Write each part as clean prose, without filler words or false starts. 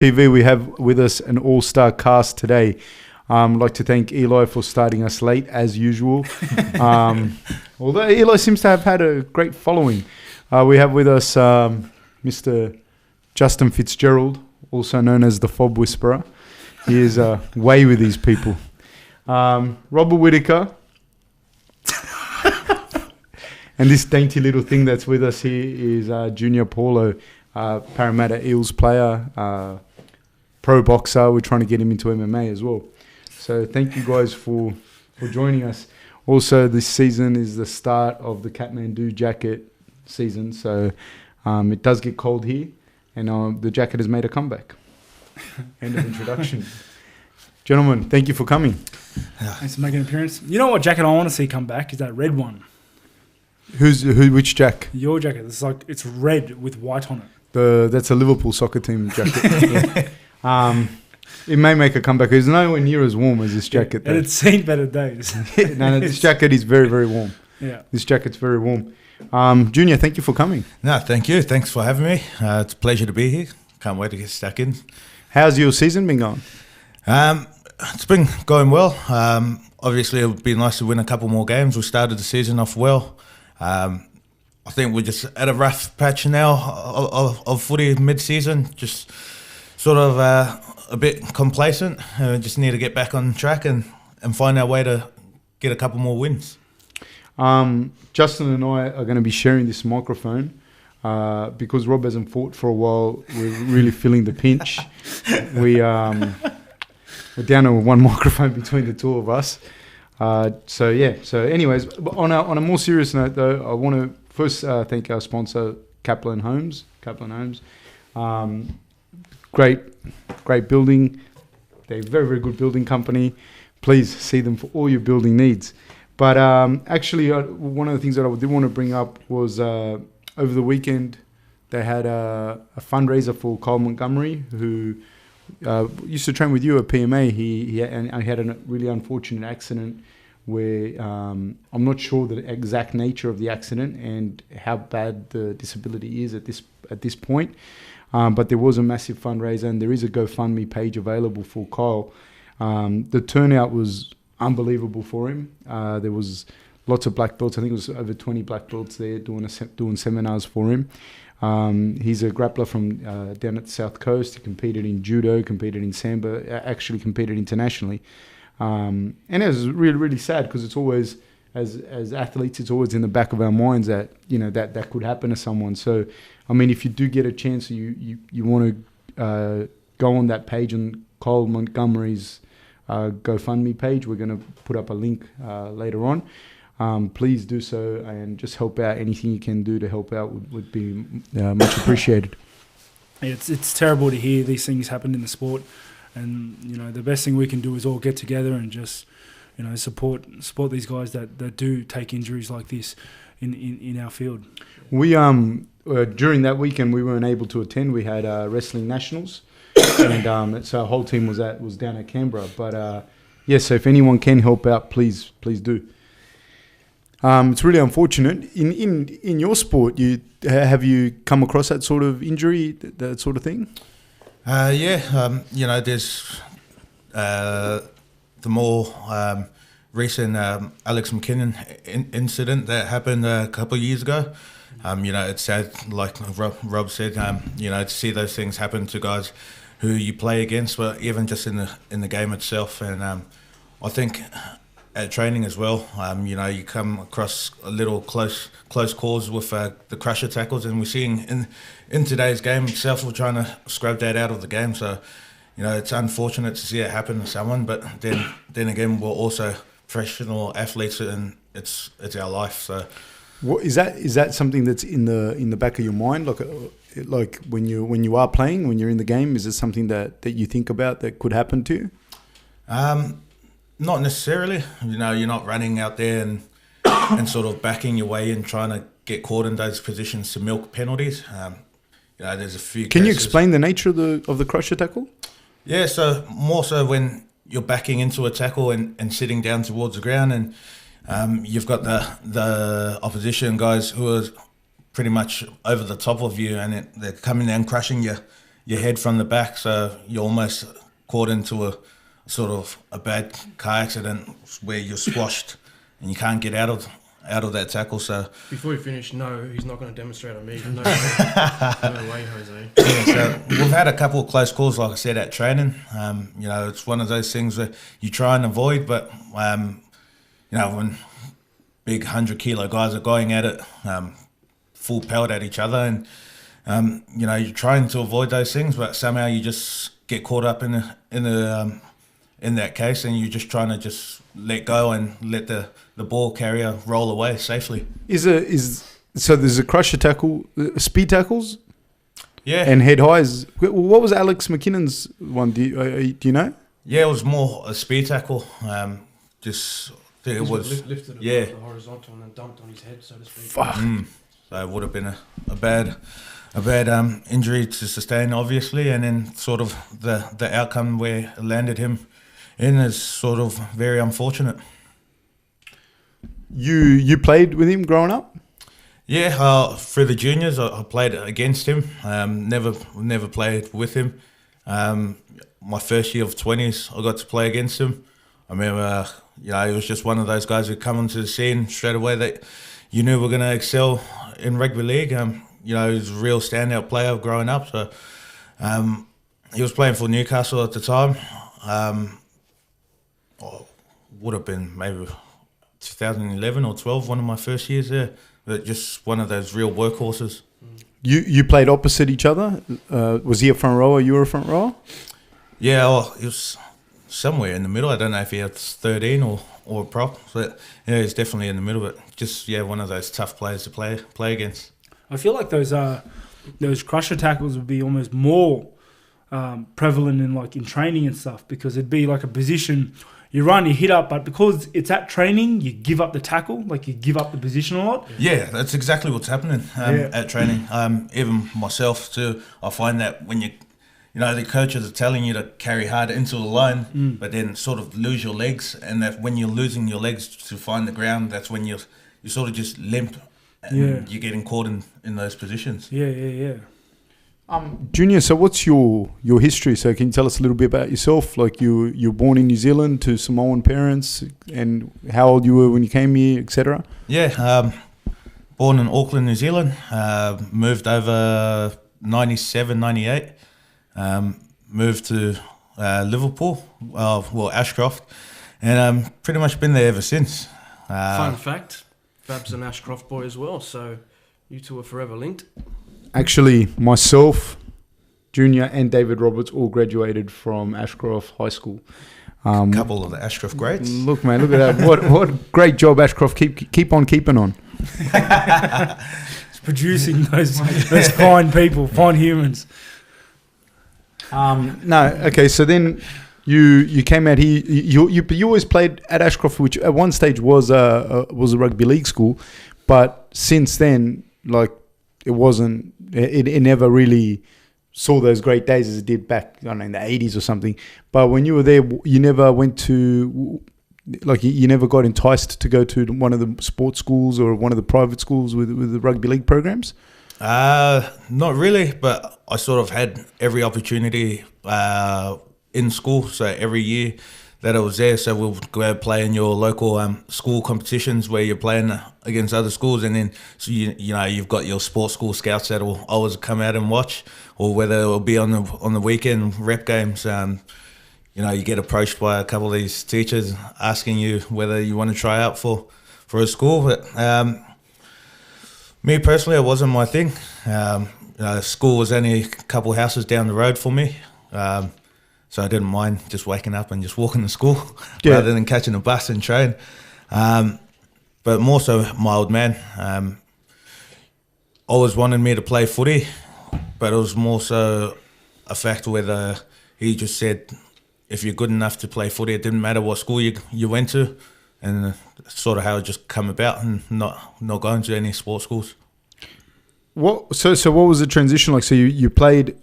TV, we have with us an all-star cast today. I'd like to thank Eli for starting us late, as usual. Although Eli seems to have had a great following. We have with us Mr. Justin Fitzgerald, also known as the Fob Whisperer. He is way with these people. Robert Whittaker. And this dainty little thing that's with us here is Junior Paulo, Parramatta Eels player, pro boxer. We're trying to get him into MMA as well. So thank you guys for joining us. Also, this season is the start of the Kathmandu jacket season. So it does get cold here, and the jacket has made a comeback. End of introduction. Gentlemen, thank you for coming. Thanks for making an appearance. You know what jacket I want to see come back is that red one. Which Jack? Your jacket. It's red with white on it. That's a Liverpool soccer team jacket. It may make a comeback. It's nowhere near as warm as this jacket. And it's seen better days. No, this jacket is very, very warm. Yeah. This jacket's very warm. Junior, thank you for coming. No, thank you. Thanks for having me. It's a pleasure to be here. Can't wait to get stuck in. How's your season been going? It's been going well. Obviously, it would be nice to win a couple more games. We started the season off well. I think we're just at a rough patch now of footy mid-season. Just sort of a bit complacent. Just need to get back on track and find our way to get a couple more wins. Justin and I are going to be sharing this microphone because Rob hasn't fought for a while. We're really feeling the pinch. We're down to one microphone between the two of us. So anyways, on a more serious note though, I want to first thank our sponsor, KAPLAN Homes. Great building. They're a very, very good building company. Please see them for all your building needs. But actually, one of the things that I did want to bring up was over the weekend, they had a fundraiser for Kyle Montgomery, who used to train with you at PMA. He had a really unfortunate accident where I'm not sure the exact nature of the accident and how bad the disability is at this point. But there was a massive fundraiser, and there is a GoFundMe page available for Kyle. The turnout was unbelievable for him. There was lots of black belts. I think it was over 20 black belts there doing seminars for him. He's a grappler from down at the South Coast. He competed in judo, competed in sambo, actually competed internationally. And it was really, really sad because it's always, as athletes, it's always in the back of our minds that, that could happen to someone. So, I mean, if you do get a chance, you want to go on that page on Kyle Montgomery's GoFundMe page. We're going to put up a link later on. Please do so and just help out. Anything you can do to help out would be much appreciated. It's terrible to hear these things happen in the sport, and the best thing we can do is all get together and just support these guys that do take injuries like this in our field. We during that weekend we weren't able to attend. We had wrestling nationals, and so our whole team was down at Canberra. But so if anyone can help out, please do. It's really unfortunate. In your sport, have you come across that sort of injury, that sort of thing? There's the more recent Alex McKinnon incident that happened a couple of years ago. It's sad, like Rob said, to see those things happen to guys who you play against, but even just in the game itself. And I think at training as well, you come across a little close calls with the crusher tackles, and we're seeing in today's game itself, we're trying to scrub that out of the game. So, it's unfortunate to see it happen to someone, but then again, we're also professional athletes, and it's our life. So, what is that something that's in the back of your mind, like when you are playing, when you're in the game? Is it something that you think about that could happen to you? Not necessarily. You're not running out there and sort of backing your way in, trying to get caught in those positions to milk penalties. There's a few. Can you explain the nature of the crusher tackle? Yeah, so more so when you're backing into a tackle and sitting down towards the ground, and you've got the opposition guys who are pretty much over the top of you, and they're coming down, crushing your your head from the back, so you're almost caught into a sort of a bad car accident where you're squashed and you can't get out of that tackle. So before you finish, no, he's not going to demonstrate on me. No way, no way, Jose. yeah, so we've had a couple of close calls, like I said, at training. You know, it's one of those things that you try and avoid, but you know, when big 100-kilo guys are going at it, full pelt at each other, and you know, you're trying to avoid those things, but somehow you just get caught up in that case, and you're just trying to just let go and let the ball carrier roll away safely. So there's a crusher tackle, speed tackles, Yeah. and head highs. What was Alex McKinnon's one? Do you know? Yeah, it was more a speed tackle. Just I think it was lifted it yeah. the horizontal and then dumped on his head, so to speak. Fuck. So it would have been a bad injury to sustain, obviously, and then sort of the outcome where it landed him in is sort of very unfortunate. You played with him growing up? Yeah, for the juniors, I played against him. Never played with him. My first year of 20s, I got to play against him. I remember, you know, he was just one of those guys who come onto the scene straight away that you knew were going to excel in rugby league. You know, he was a real standout player growing up. So he was playing for Newcastle at the time. Would have been maybe 2011 or 12, one of my first years there. But just one of those real workhorses. You played opposite each other? Was he a front row or you were a front row? Yeah, well, he was somewhere in the middle. I don't know if he had 13 or a prop. But yeah, he's definitely in the middle. But just, yeah, one of those tough players to play against. I feel like those crusher tackles would be almost more prevalent in training and stuff, because it'd be like a position you run, you hit up, but because it's at training, you give up the tackle, like you give up the position a lot. Yeah, that's exactly what's happening at training. Even myself too, I find that when you know, the coaches are telling you to carry hard into the line, but then sort of lose your legs, and that when you're losing your legs to find the ground, that's when you sort of just limp, and you're getting caught in those positions. Yeah. Junior, so what's your history? So can you tell us a little bit about yourself? Like you were born in New Zealand to Samoan parents, and how old you were when you came here, etc. Yeah, born in Auckland, New Zealand. Moved over 97, 98. Moved to Liverpool, Ashcroft, and pretty much been there ever since. Fun fact, Fab's an Ashcroft boy as well, so you two are forever linked. Actually, myself, Junior, and David Roberts all graduated from Ashcroft High School. Couple of the Ashcroft greats. Look, man, look at that! What great job Ashcroft keep on keeping on. It's producing those fine people, fine humans. No, okay. So then you came out here. You always played at Ashcroft, which at one stage was a rugby league school, but since then, like, it wasn't. It never really saw those great days as it did back, I don't know, in the 80s or something. But when you were there, you never went to, like, you never got enticed to go to one of the sports schools or one of the private schools with the rugby league programs? Not really, but I sort of had every opportunity in school. So every year that I was there, so we'll go out play in your local school competitions where you're playing against other schools, and then so you know, you've got your sports school scouts that will always come out and watch, or whether it'll be on the weekend rep games. You know, you get approached by a couple of these teachers asking you whether you want to try out for a school. But me personally, it wasn't my thing. School was only a couple houses down the road for me. So I didn't mind just waking up and just walking to school rather than catching a bus and train. But more so my old man always wanted me to play footy, but it was more so a fact whether he just said, if you're good enough to play footy, it didn't matter what school you went to, and sort of how it just come about, and not going to any sports schools. So what was the transition like? So you played.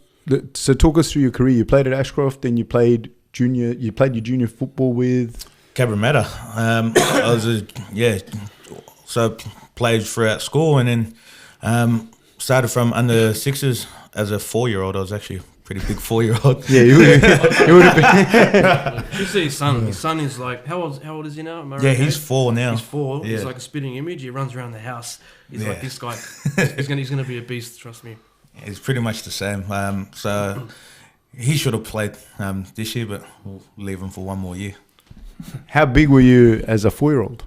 So talk us through your career. You played at Ashcroft, then you played your junior football with Parramatta. I was so played throughout school, and then started from under sixes as a 4-year-old. I was actually pretty big 4-year-old. Yeah, he would have been. You see his son. His son is like, how old is he now? Am I Yeah, right? he's 4 now. He's 4. Yeah. He's like a spitting image. He runs around the house. He's Yeah. like this guy. He's gonna be a beast. Trust me. He's pretty much the same. So he should have played this year, but we'll leave him for one more year. How big were you as a 4-year-old?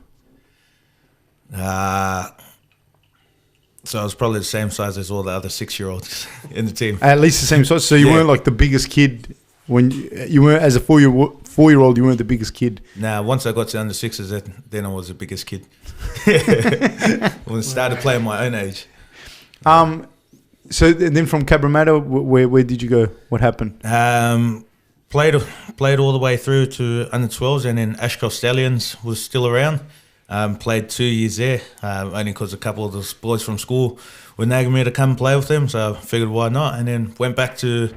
So I was probably the same size as all the other 6-year-olds in the team. At least the same size. So you Yeah. weren't like the biggest kid when you weren't as a 4-year-old. You weren't the biggest kid. Now, once I got to under 6s, then I was the biggest kid. When I started playing my own age. So then from Parramatta, where did you go? What happened? Played all the way through to under 12s, and then Ashcroft Stallions was still around. Played 2 years there, only because a couple of the boys from school were nagging me to come play with them, so I figured why not, and then went back to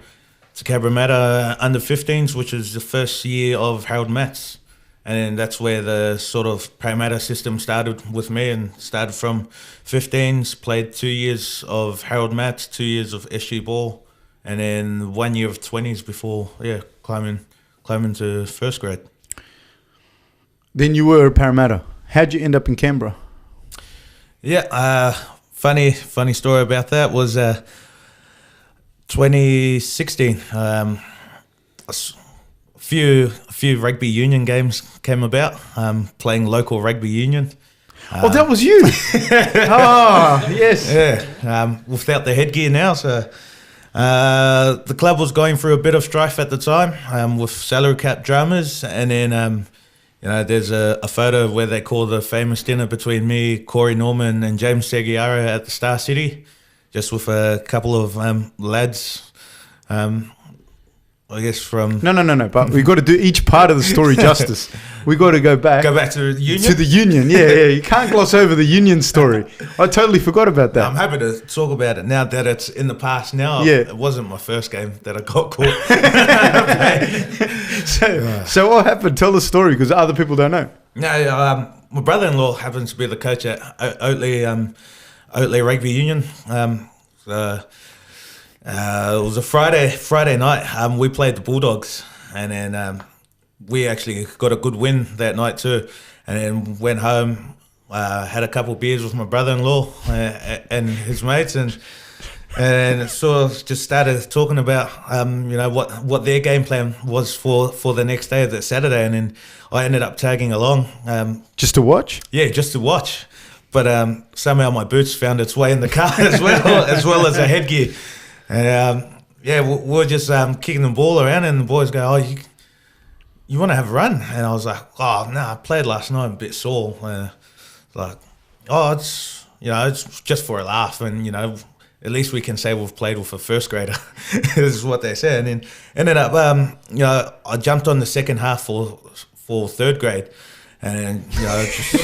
Parramatta under 15s, which was the first year of Harold Matts, and then that's where the sort of Parramatta system started with me, and started from 15s, played 2 years of Harold Matts, 2 years of SG Ball, and then 1 year of 20s before climbing to first grade. Then you were at Parramatta. How'd you end up in Canberra? Yeah, funny story about that was 2016. A few rugby union games came about. Playing local rugby union. Oh, that was you. Oh, yes. Yeah, without the headgear now. So the club was going through a bit of strife at the time with salary cap dramas, and then. There's a photo where they call the famous dinner between me, Corey Norman, and James Seguiara at the Star City, just with a couple of lads, I guess from... No. But we got to do each part of the story justice. We got to go back. Go back to the union? To the union, yeah. You can't gloss over the union story. I totally forgot about that. I'm happy to talk about it now that it's in the past now. Yeah. It wasn't my first game that I got caught. So what happened? Tell the story, because other people don't know. No, my brother-in-law happens to be the coach at Oatley Rugby Union. It was a Friday night. We played the Bulldogs, and then we actually got a good win that night too. And then went home, had a couple of beers with my brother-in-law and his mates, and sort of just started talking about what their game plan was for the next day, that Saturday. And then I ended up tagging along. Just to watch? Yeah, just to watch. But somehow my boots found its way in the car as well as a headgear. And we were just kicking the ball around, and the boys go, "Oh, you want to have a run?" And I was like, "Oh no, I played last night, I'm a bit sore." It's just for a laugh, and at least we can say we've played with a first grader. This is what they said. And then ended up, I jumped on the second half for third grade. And just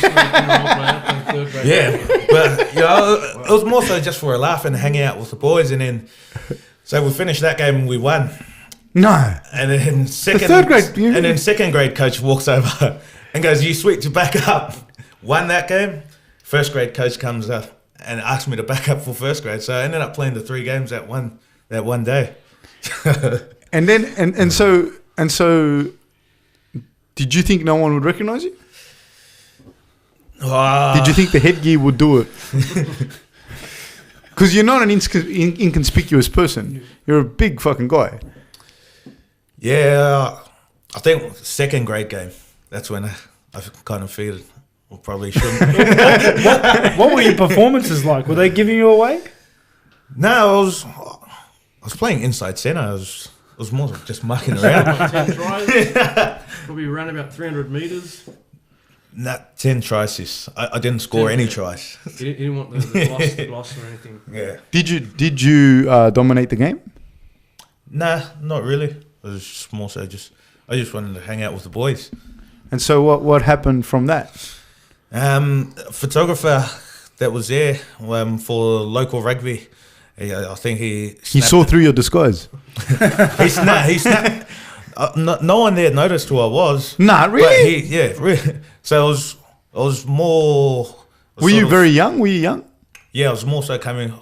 yeah, but it was more so just for a laugh and hanging out with the boys. And then so we finished that game and we won. No. And then second grade coach walks over and goes, "You switch to back up." Won that game. First grade coach comes up and asked me to back up for first grade. So I ended up playing the 3 games that one day. And then and so did you think no one would recognize you? Did you think the headgear would do it? Because you're not an inconspicuous person. You're a big fucking guy. Yeah, I think second grade game. That's when I kind of figured I probably shouldn't. What were your performances like? Were they giving you away? No, I was playing inside centre. I was more just mucking around. 10 tries. Probably ran about 300 metres. Not 10 tries. I didn't score any tries. He didn't want the gloss or anything. Yeah. Did you dominate the game? Nah, not really. It was just more so I just wanted to hang out with the boys. And so what happened from that? Photographer that was there for local rugby. I think he saw through your disguise. He snapped. No one there noticed who I was. Nah, really? Really. So I was more. Were you very young? Were you young? Yeah, I was more so coming.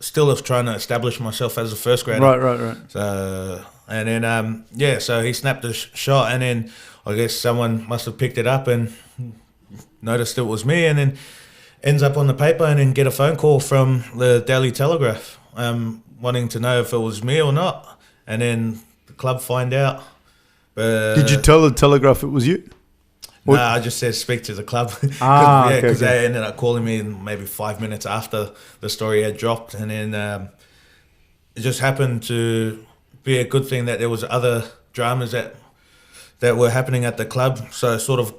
still was trying to establish myself as a first grader. Right. So and then so he snapped a shot, and then I guess someone must have picked it up and noticed it was me, and then ends up on the paper, and then get a phone call from the Daily Telegraph wanting to know if it was me or not, and then the club find out. Did you tell the Telegraph it was you? No, I just said speak to the club. Because they ended up calling me maybe 5 minutes after the story had dropped, and then it just happened to be a good thing that there was other dramas that were happening at the club, so it sort of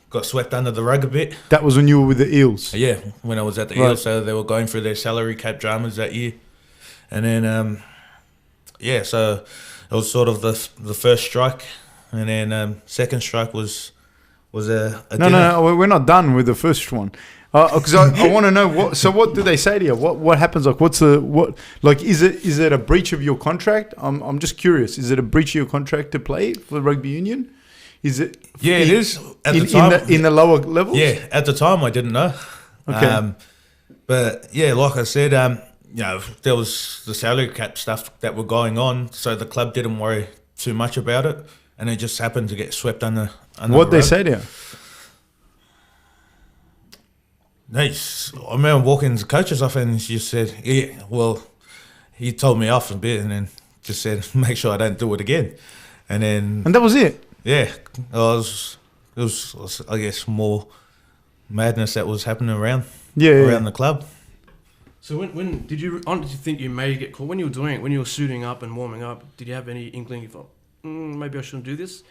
got swept under the rug a bit. That was when you were with the Eels? Yeah, when I was at the Eels, so they were going through their salary cap dramas that year. And then, so it was sort of the first strike, and then second strike was a dinner. No, we're not done with the first one. Because I want to know what do they say to you? What happens? Like, is it a breach of your contract? I'm just curious. Is it a breach of your contract to play for the rugby union? Is it? Yeah, it is. At the time, in the lower levels. Yeah, at the time I didn't know. Okay. But yeah, like I said, there was the salary cap stuff that were going on, so the club didn't worry too much about it, and it just happened to get swept under. What they say to you? I remember walking into the coach's office, and she said, he told me off a bit, and then just said, make sure I don't do it again. And that was it? Yeah. It was I guess, more madness that was happening around the club. So when did you think you may get caught? When you were doing it, when you were suiting up and warming up, did you have any inkling you thought, maybe I shouldn't do this?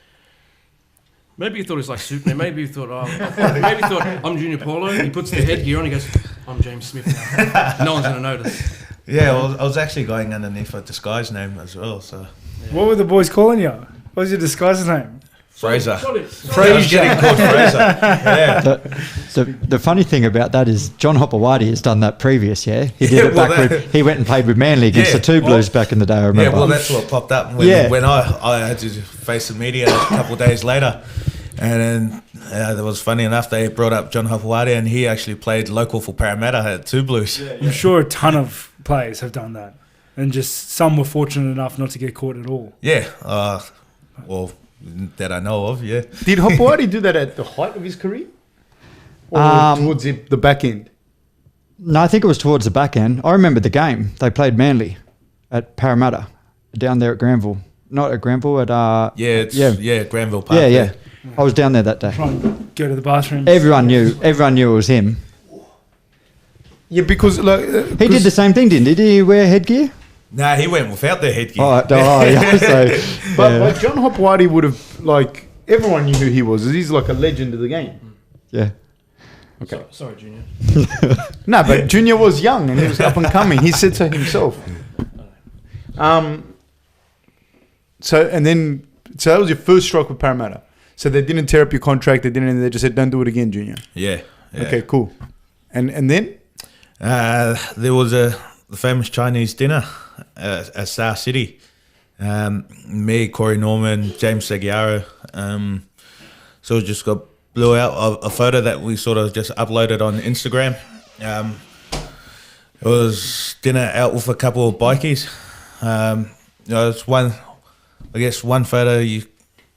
Maybe you thought it was like suiting. Maybe you thought, I'm Junior Paulo. He puts the headgear on. He goes, I'm James Smith now. No one's going to notice. Yeah, I was actually going underneath a disguise name as well. So, What were the boys calling you? What was your disguise name? Fraser. Fraser. I was getting called Fraser. Yeah. The funny thing about that is John Hopewadi has done that previous, yeah? He did it he went and played with Manly against the Two Blues back in the day, I remember. Yeah, well, that's what popped up when I had to face the media a couple of days later. And then it was funny enough, they brought up John Hopewadi, and he actually played local for Parramatta at Two Blues. Yeah. I'm sure a ton of players have done that. And just some were fortunate enough not to get caught at all. Yeah, that I know of, yeah. Did Hopewadi do that at the height of his career? Or towards the back end? No, I think it was towards the back end. I remember the game. They played Manly at Parramatta, down there at Granville. Not at Granville, at... Granville Park. Yeah. I was down there that day. Trying to go to the bathroom. Everyone knew it was him. Yeah, because... he did the same thing, didn't he? Did he wear headgear? Nah, he went without the headgear. But John Hopewadi would have, everyone knew who he was. He's like a legend of the game. Yeah. Okay. Sorry, Junior. No, but Junior was young and he was up and coming. He said so himself. So that was your first strike with Parramatta. So they didn't tear up your contract. They just said, don't do it again, Junior. Yeah. Okay, cool. And then? There was the famous Chinese dinner at Star City. Me, Corey Norman, James Seguiaro. So it just blew out a photo that we sort of just uploaded on Instagram. It was dinner out with a couple of bikies. It's one photo you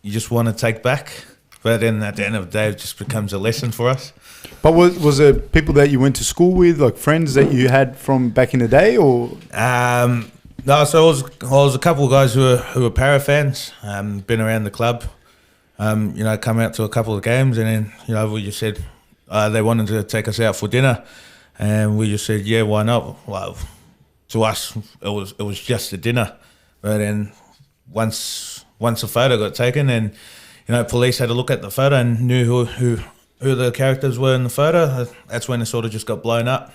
just want to take back, but then at the end of the day, it just becomes a lesson for us. But was it people that you went to school with, like friends that you had from back in the day, or? No, so it was a couple of guys who were Para fans, been around the club, come out to a couple of games, and then we just said they wanted to take us out for dinner, and we just said, yeah, why not? Well, to us it was just a dinner, but then once the photo got taken, and police had a look at the photo and knew who the characters were in the photo, that's when it sort of just got blown up.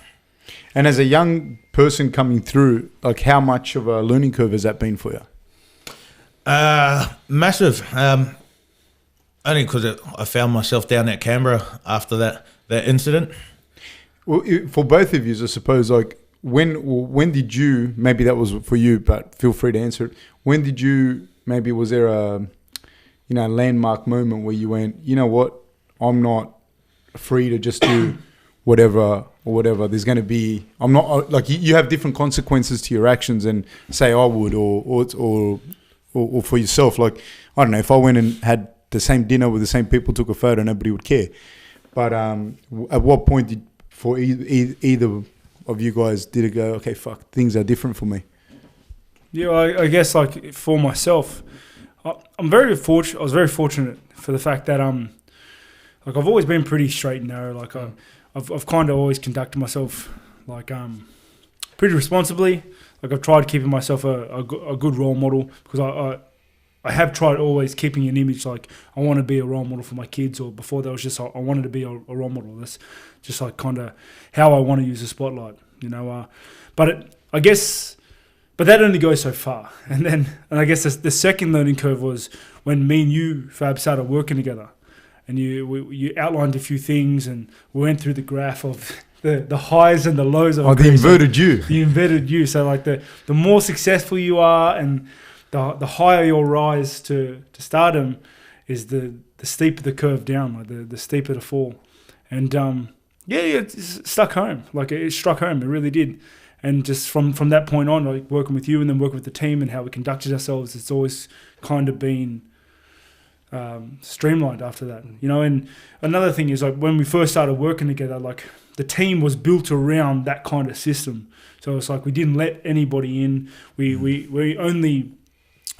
And as a young person coming through, how much of a learning curve has that been for you? Massive. Only because I found myself down at Canberra after that incident. Well, for both of you, I suppose, when did you, maybe that was for you, but feel free to answer it. When did you, maybe was there a landmark moment where you went, you know what, I'm not free to just do whatever or whatever, there's going to be, I'm not like you have different consequences to your actions and say I would or for yourself. Like, I don't know, if I went and had the same dinner with the same people, took a photo, nobody would care. But at what point did for either of you guys did it go, okay, fuck, things are different for me? Yeah, I guess like for myself, I'm very fortunate. I was very fortunate for the fact that like I've always been pretty straight and narrow. Like I've kind of always conducted myself like pretty responsibly. Like I've tried keeping myself a good role model, because I have tried always keeping an image like I want to be a role model for my kids, or before that was just I wanted to be a role model. That's just like kind of how I want to use the spotlight, you know. But that only goes so far. And I guess the second learning curve was when me and you, Fab, started working together, and you outlined a few things, and we went through the graph of the highs and the lows of the inverted you. The inverted you. So like the more successful you are, and the higher your rise to stardom is the steeper the curve down, like the steeper the fall. And it stuck home. Like it struck home. It really did. And just from that point on, like working with you and then working with the team and how we conducted ourselves, it's always kind of been streamlined after that, you know. And another thing is, like when we first started working together, like the team was built around that kind of system. So it's like we didn't let anybody in. We only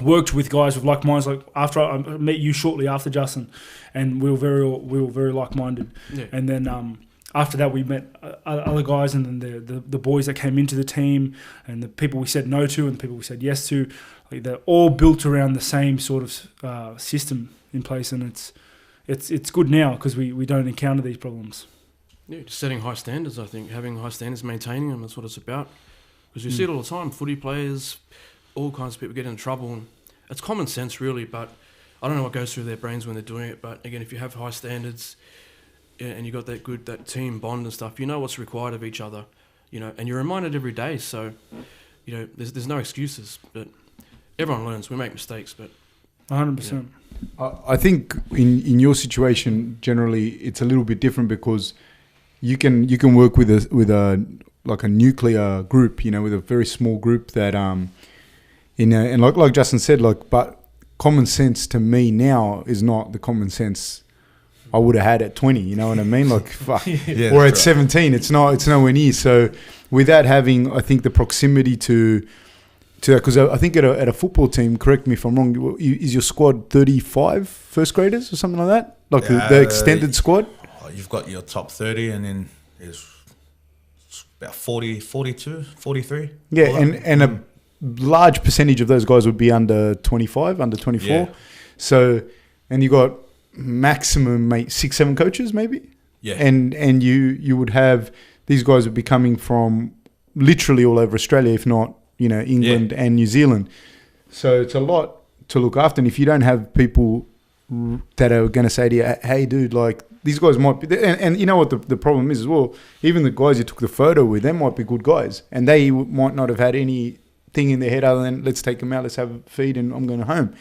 worked with guys with like minds. Like after I met you shortly after Justin, and we were very like-minded. Yeah. And then after that, we met other guys, and then the boys that came into the team, and the people we said no to, and the people we said yes to. Like they're all built around the same sort of system in place, and it's good now because we don't encounter these problems. Yeah, just setting high standards. I think having high standards, maintaining them, that's what it's about. Because you see it all the time. Footy players, all kinds of people get in trouble, and it's common sense really. But I don't know what goes through their brains when they're doing it. But again, if you have high standards, and you got that team bond and stuff, you know what's required of each other, you know, and you're reminded every day. So, you know, there's no excuses. But everyone learns. We make mistakes, but 100%. I think in your situation, generally, it's a little bit different because you can work with a like a nuclear group, you know, with a very small group that and like Justin said, like, but common sense to me now is not the common sense I would have had at 20, you know what I mean? Like, fuck. Yeah, or at 17, it's nowhere near. So without having, I think, the proximity to that, because I think at a football team, correct me if I'm wrong, is your squad 35 first graders or something like that? Like the extended squad? You've got your top 30, and then there's about 40, 42, 43. Yeah, and a large percentage of those guys would be under 25, under 24. Yeah. So, and you got maximum 6-7 coaches maybe, and you would have, these guys would be coming from literally all over Australia, if not, you know, England and New Zealand. So it's a lot to look after, and if you don't have people that are going to say to you, hey dude, like these guys might be and you know what the problem is as well, even the guys you took the photo with, they might be good guys, and they might not have had anything in their head other than let's take them out, let's have a feed, and I'm going home.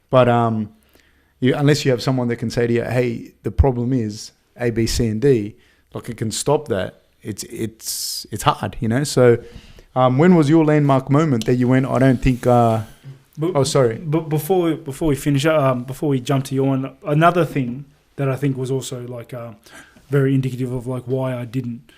But unless you have someone that can say to you, hey, the problem is A, B, C, and D, like it can stop that. It's hard, you know. So, when was your landmark moment that you went, I don't think? Sorry. But before we finish up, before we jump to your one, another thing that I think was also like very indicative of like why I didn't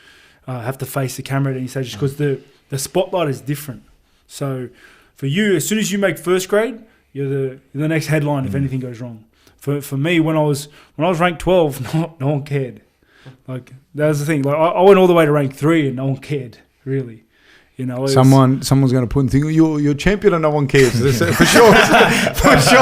have to face the camera at any stage, because the spotlight is different. So for you, as soon as you make first grade, you're the next headline if anything goes wrong. For me, when I was ranked 12, no one cared. Like that was the thing. Like I went all the way to rank 3 and no one cared really. You know, someone's going to put in thing. You're champion and no one cares. For sure. For sure.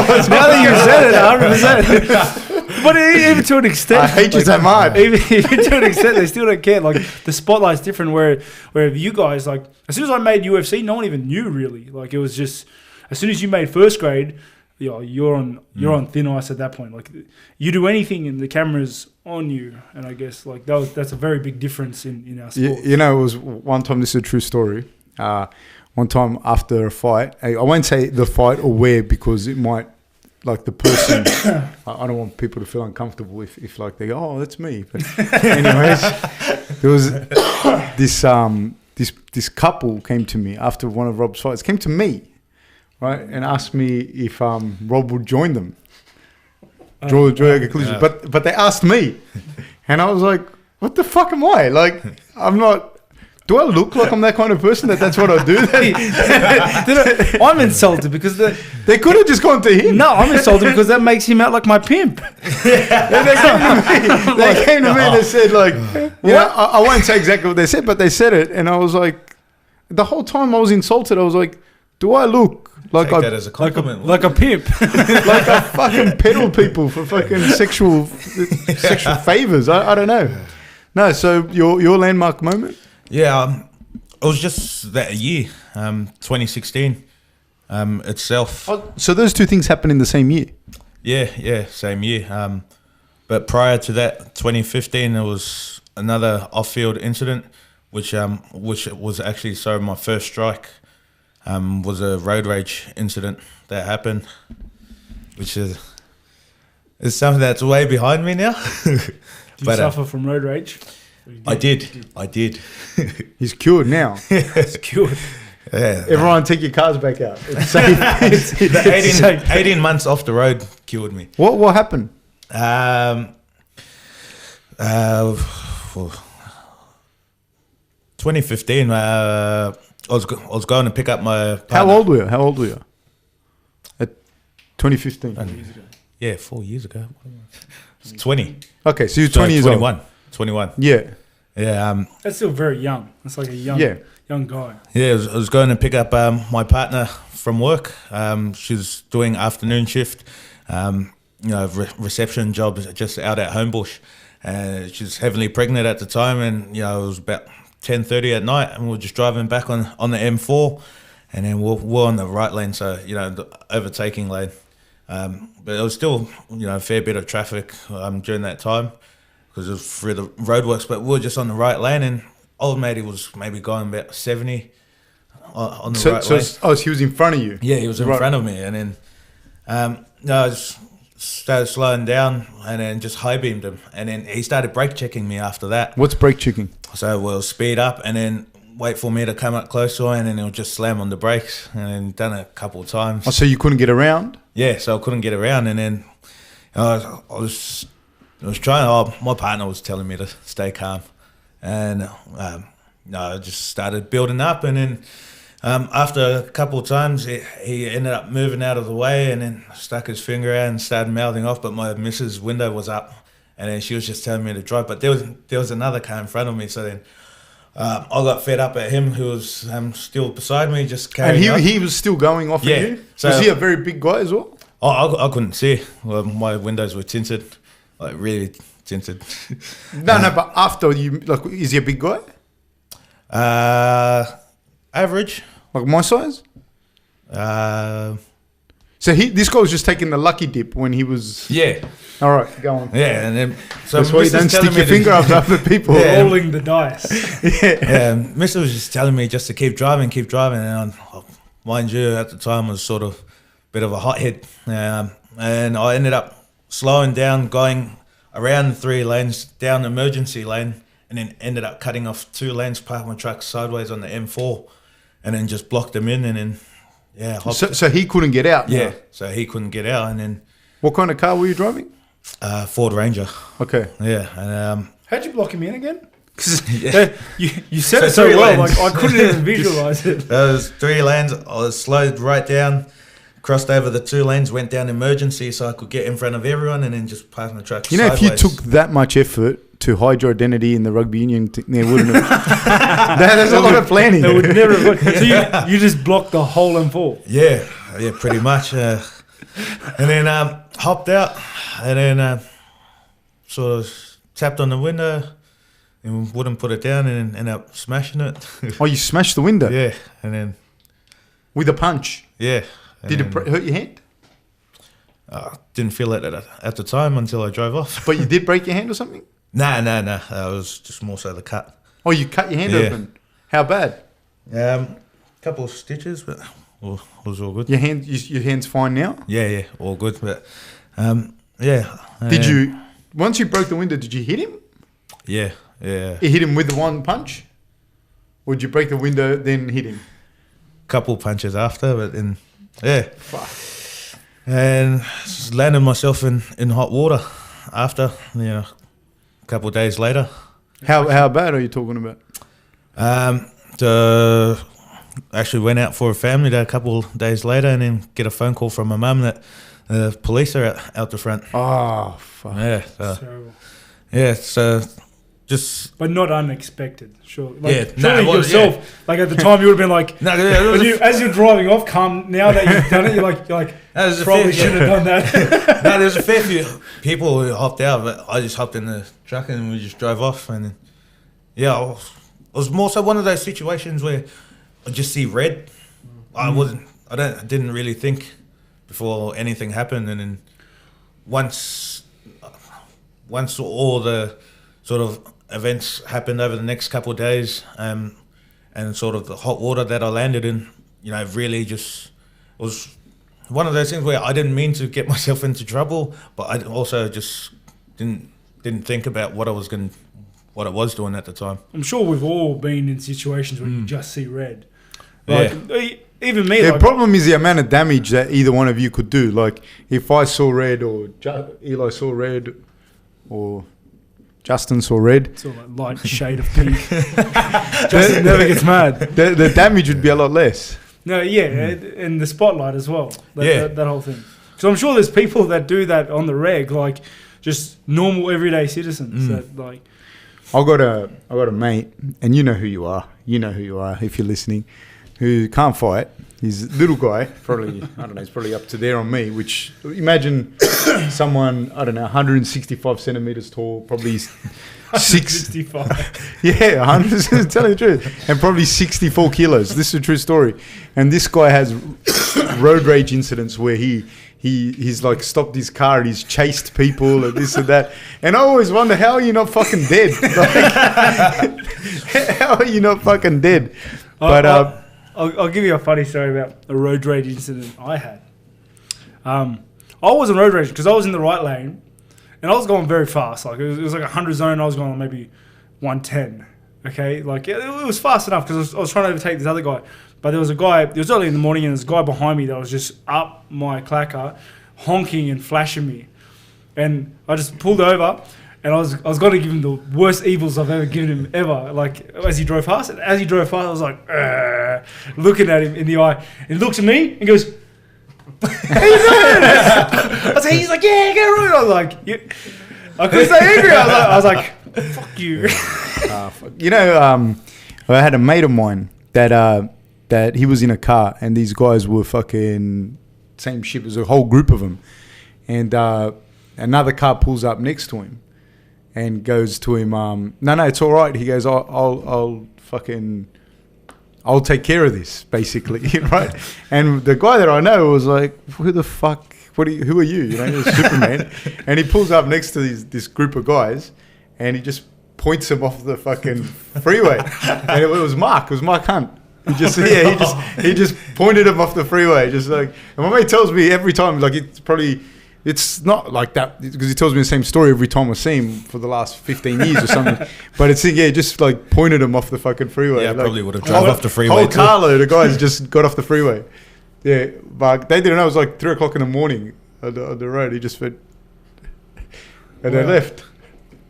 Now that you said it, 100%. But even to an extent, I hate you so much. Even to an extent, they still don't care. Like the spotlight's different. Where you guys, like, as soon as I made UFC, no one even knew really. Like it was just, as soon as you made first grade, you're on thin ice at that point. Like you do anything and the camera's on you, and I guess like that's a very big difference in our sport. You know, it was one time. This is a true story. One time after a fight, I won't say the fight or where, because it might, like the person. I don't want people to feel uncomfortable if like they go, oh, that's me. But anyways, There was this couple came to me after one of Rob's fights. Came to me, right, and asked me if Rob would join them. Draw a conclusion, but they asked me, and I was like, "What the fuck am I? Like, I'm not." Do I look like I'm that kind of person that's what I do? I'm insulted because they could have just gone to him. No, I'm insulted because that makes him out like my pimp. They came to me and they said, like, you know, I won't say exactly what they said, but they said it. And I was like, the whole time I was insulted, I was like, do I look like Take that as a compliment. like a pimp? like I fucking peddle people for fucking sexual favors? I don't know. No, so your landmark moment? Yeah, it was just that year, 2016 itself. Oh, so those two things happened in the same year? Yeah, same year. But prior to that, 2015, there was another off-field incident, which was actually my first strike. Was a road rage incident that happened, which is something that's way behind me now. Do you suffer from road rage? I did. He's cured now. It's cured. Yeah. Everyone take your cars back out. It's safe. The 18 months off the road cured me. What happened? 2015, I was going to pick up my partner. How old were you? At 2015? Yeah, 4 years ago. It's 20. Okay, so you're 20 years 21. old. 21. Yeah. Yeah. That's still very young. That's like a young guy. Yeah, I was going to pick up my partner from work. She's doing afternoon shift, reception job just out at Homebush. She's heavily pregnant at the time, and it was about 10:30 at night, and we were just driving back on the M4, and then we're on the right lane, so the overtaking lane. But it was still a fair bit of traffic during that time, because it was through the roadworks, but we were just on the right lane, and old matey was maybe going about 70 on the right lane. So he was in front of you? Yeah, he was in front of me, and then I just started slowing down, and then just high beamed him, and then he started brake checking me after that. What's brake checking? So we'll speed up, and then wait for me to come up closer, and then he'll just slam on the brakes, and then done it a couple of times. Oh, so you couldn't get around? Yeah, so I couldn't get around, and then I was trying. My partner was telling me to stay calm, and I just started building up, and then after a couple of times, he ended up moving out of the way, and then stuck his finger out and started mouthing off. But my missus' window was up, and then she was just telling me to drive. But there was another car in front of me, so then I got fed up at him, who was still beside me, just carrying on. And he was still going off at you? So was he a very big guy as well? I couldn't see. Well, my windows were tinted, like really tinted. No, but after you, is he a big guy? Average. Like my size? So this guy was just taking the lucky dip when he was... Yeah. All right, go on. Yeah, and then... So that's why you don't stick your finger up other people. Yeah. Rolling the dice. Yeah. Mr. was just telling me just to keep driving, and mind you, at the time was sort of a bit of a hothead. And I ended up slowing down, going around 3 lanes, down the emergency lane, and then ended up cutting off 2 lanes, parked my truck sideways on the M4, and then just blocked them in, and then, So he couldn't get out? Yeah, so he couldn't get out, and then... What kind of car were you driving? Ford Ranger. Okay. Yeah, and... How'd you block him in again? Yeah. You said it so well, lanes. like I couldn't even visualise it. There was 3 lanes, I was slowed right down, crossed over the 2 lanes, went down emergency so I could get in front of everyone, and then just parked my truck sideways. If you took that much effort to hide your identity in the rugby union, there wouldn't have... There's a lot of planning. It would never have... So you just blocked the whole M4? Yeah, pretty much. And then hopped out, and then sort of tapped on the window and wouldn't put it down, and ended up smashing it. Oh, you smashed the window? Yeah, and then... With a punch? Yeah. Did it hurt your hand? Didn't feel it at the time until I drove off. But you did break your hand or something? No. It was just more so the cut. Oh, you cut your hand open? How bad? Couple of stitches, but it was all good. Your hand's fine now? Yeah, all good. But Did you, once you broke the window, did you hit him? Yeah. Yeah. You hit him with the one punch? Or did you break the window, then hit him? Couple punches after, but then, yeah. Fuck. And just landed myself in hot water after, a couple of days later. How bad are you talking about? Actually went out for a family day a couple of days later and then get a phone call from my mum that the police are out the front. Oh, fuck. Yeah. It's terrible. Yeah, so just... But not unexpected, sure. Like, Yeah, surely no, well, yourself, yeah. like at the time, you would have been like, No, yeah, as you're driving off, now that you've done it, you're like there's a probably fair- should have done that. No, there's a fair few people who hopped out, but I just hopped in the truck and we just drove off. And it was more so one of those situations where I just see red. I didn't really think before anything happened, and then once all the sort of events happened over the next couple of days, and sort of the hot water that I landed in, really just was one of those things where I didn't mean to get myself into trouble, but I also just didn't think about what I was doing at the time. I'm sure we've all been in situations where you just see red. Yeah. Like, even me. The like, problem is the amount of damage that either one of you could do. Like, if I saw red or Eli saw red or Justin saw red, it's all like light shade of pink. Justin never gets mad. the damage would be a lot less. No, yeah, and the spotlight as well. Yeah. That whole thing. So I'm sure there's people that do that on the reg, like just normal everyday citizens that like. I got a mate, and you know who you are. You know who you are if you're listening. Who can't fight. He's a little guy, probably, I don't know, he's probably up to there on me, which, imagine someone, I don't know, 165 centimetres tall, probably 65. Yeah, 100, telling the truth, and probably 64 kilos. This is a true story. And this guy has road rage incidents where he's like stopped his car and he's chased people and this and that. And I always wonder, how are you not fucking dead? Like, how are you not fucking dead? But I'll give you a funny story about a road rage incident I had. I wasn't road rage because I was in the right lane and I was going very fast. Like it was like 100 zone. I was going maybe 110. Okay, like it was fast enough because I was trying to overtake this other guy. But there was a guy. It was early in the morning and there's a guy behind me that was just up my clacker, honking and flashing me, and I just pulled over. And I was going to give him the worst evils I've ever given him ever. Like, as he drove past, I was like, looking at him in the eye. And he looks at me and goes, how you doing? I was like, he's like, yeah, get right. I was like, yeah. I couldn't stay angry. I was like, fuck you. you know, I had a mate of mine that he was in a car and these guys were fucking same ship. There's a whole group of them. And another car pulls up next to him. And goes to him, no, it's all right. He goes, I'll take care of this, basically, right? And the guy that I know was like, who the fuck? Who are you? You know, he was Superman. And he pulls up next to this group of guys, and he just points him off the fucking freeway. And it was Mark Hunt. He just pointed him off the freeway, just like. And my mate tells me every time, like it's not like that because he tells me the same story every time I see him for the last 15 years or something. But it's just like pointed him off the fucking freeway. Yeah, like, probably would have drove off the freeway. Whole carload of guys just got off the freeway. Yeah, but they didn't know it was like 3 o'clock in the morning on the road. He just went, and they left.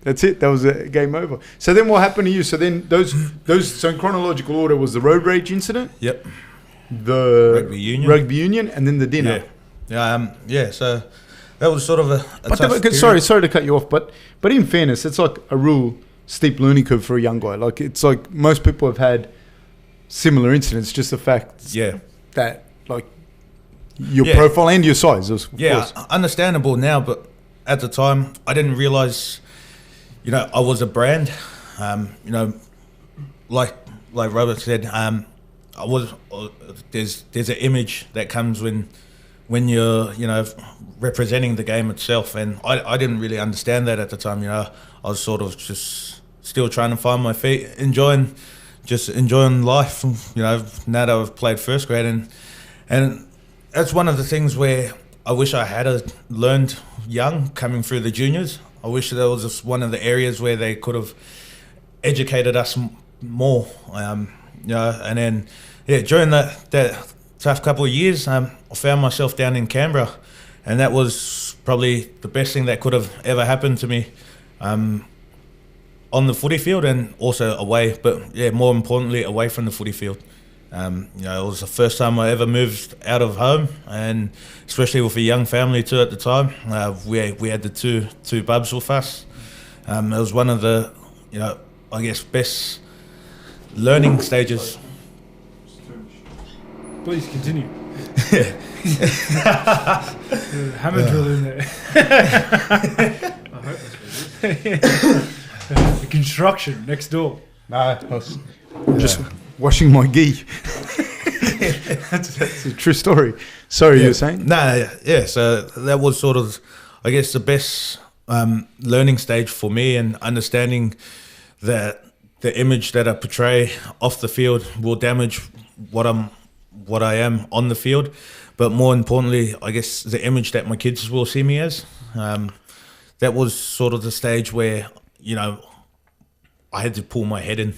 That's it. That was a game over. So then what happened to you? So then those so in chronological order was the road rage incident. Yep. The rugby union, and then the dinner. Yeah. So. That was sort of a tough period. Sorry to cut you off, but in fairness, it's like a real steep learning curve for a young guy. Like it's like most people have had similar incidents. Just the fact, that like your profile and your size, of course. Understandable now, but at the time, I didn't realize, I was a brand. Like Robert said, there's an image that comes when you're, representing the game itself. And I didn't really understand that at the time. I was sort of just still trying to find my feet, enjoying life, now that I've played first grade. And that's one of the things where I wish I had learned young coming through the juniors. I wish that was just one of the areas where they could have educated us more. And then during that tough couple of years, I found myself down in Canberra, and that was probably the best thing that could have ever happened to me, on the footy field and also away. But more importantly, away from the footy field. It was the first time I ever moved out of home, and especially with a young family too at the time. We had the two bubs with us. It was one of the, I guess, best learning stages. Please continue. Hammer drill in there. I hope that's what it is. The construction next door. No, I was just washing my gi. that's a true story. Sorry, you were saying? So that was sort of, I guess, the best learning stage for me, and understanding that the image that I portray off the field will damage what I am on the field, but more importantly, I guess, the image that my kids will see me as. That was sort of the stage where, I had to pull my head in.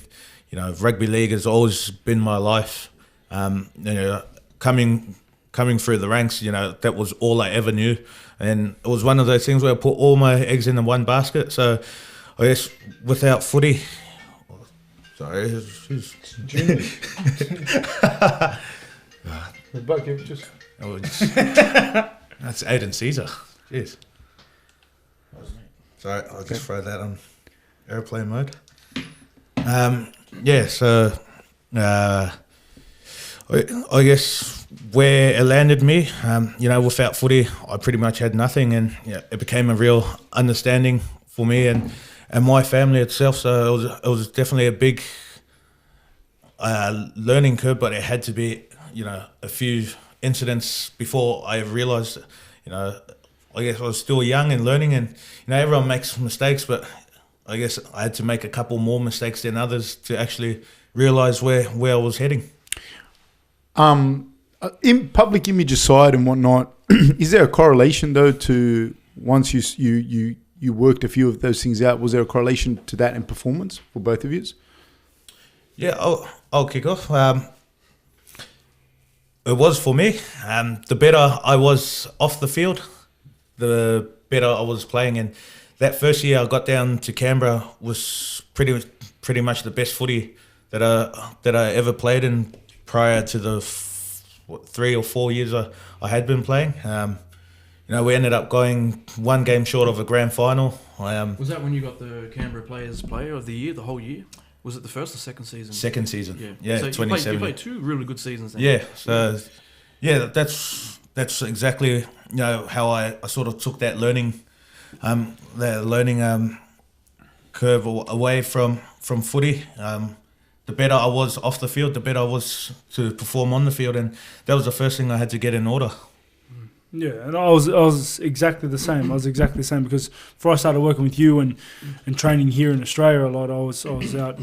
Rugby league has always been my life. Coming through the ranks, that was all I ever knew. And it was one of those things where I put all my eggs in the one basket. So I guess without footy... Sorry, who's... That's Aiden Caesar. Jeez. Sorry, I'll just throw that on airplane mode. I guess where it landed me, without footy, I pretty much had nothing, and it became a real understanding for me and my family itself. So it was definitely a big learning curve, but it had to be, a few incidents before I realised, I guess I was still young and learning, and everyone makes mistakes, but I guess I had to make a couple more mistakes than others to actually realise where I was heading. In public image aside and whatnot, is there a correlation though to once you worked a few of those things out? Was there a correlation to that in performance for both of you? Yeah, I'll kick off. It was for me. The better I was off the field, the better I was playing. And that first year I got down to Canberra was pretty much the best footy that I ever played in prior to the 3 or 4 years I had been playing. We ended up going one game short of a grand final. Was that when you got the Canberra Players Player of the Year, the whole year? Was it the first or second season? Second season. So 2017. you played 2 really good seasons then. Yeah, so that's exactly how I sort of took that learning curve away from footy. The better I was off the field, the better I was to perform on the field, and that was the first thing I had to get in order. Yeah, and I was exactly the same. Because before I started working with you and training here in Australia a lot, I was out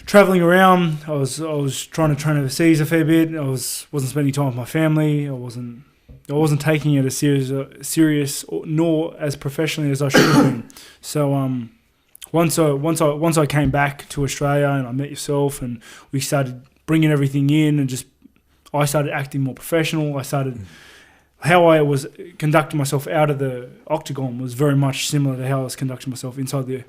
traveling around. I was trying to train overseas a fair bit. I wasn't spending time with my family. I wasn't taking it as serious nor as professionally as I should have been. So once I came back to Australia and I met yourself and we started bringing everything in, and I started acting more professional. I started. How I was conducting myself out of the octagon was very much similar to how I was conducting myself inside the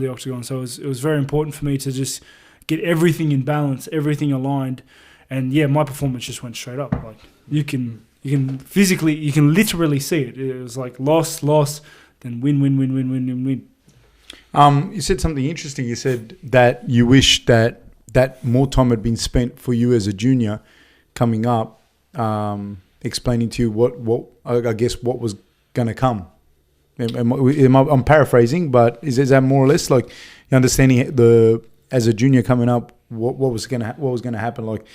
octagon. So it was very important for me to just get everything in balance, everything aligned, and my performance just went straight up. Like you can literally see it. It was like loss, then win. You said something interesting. You said that you wish that more time had been spent for you as a junior coming up. Explaining to you what I guess what was going to come. I'm paraphrasing, but is that more or less like you understanding as a junior coming up what was going to happen, like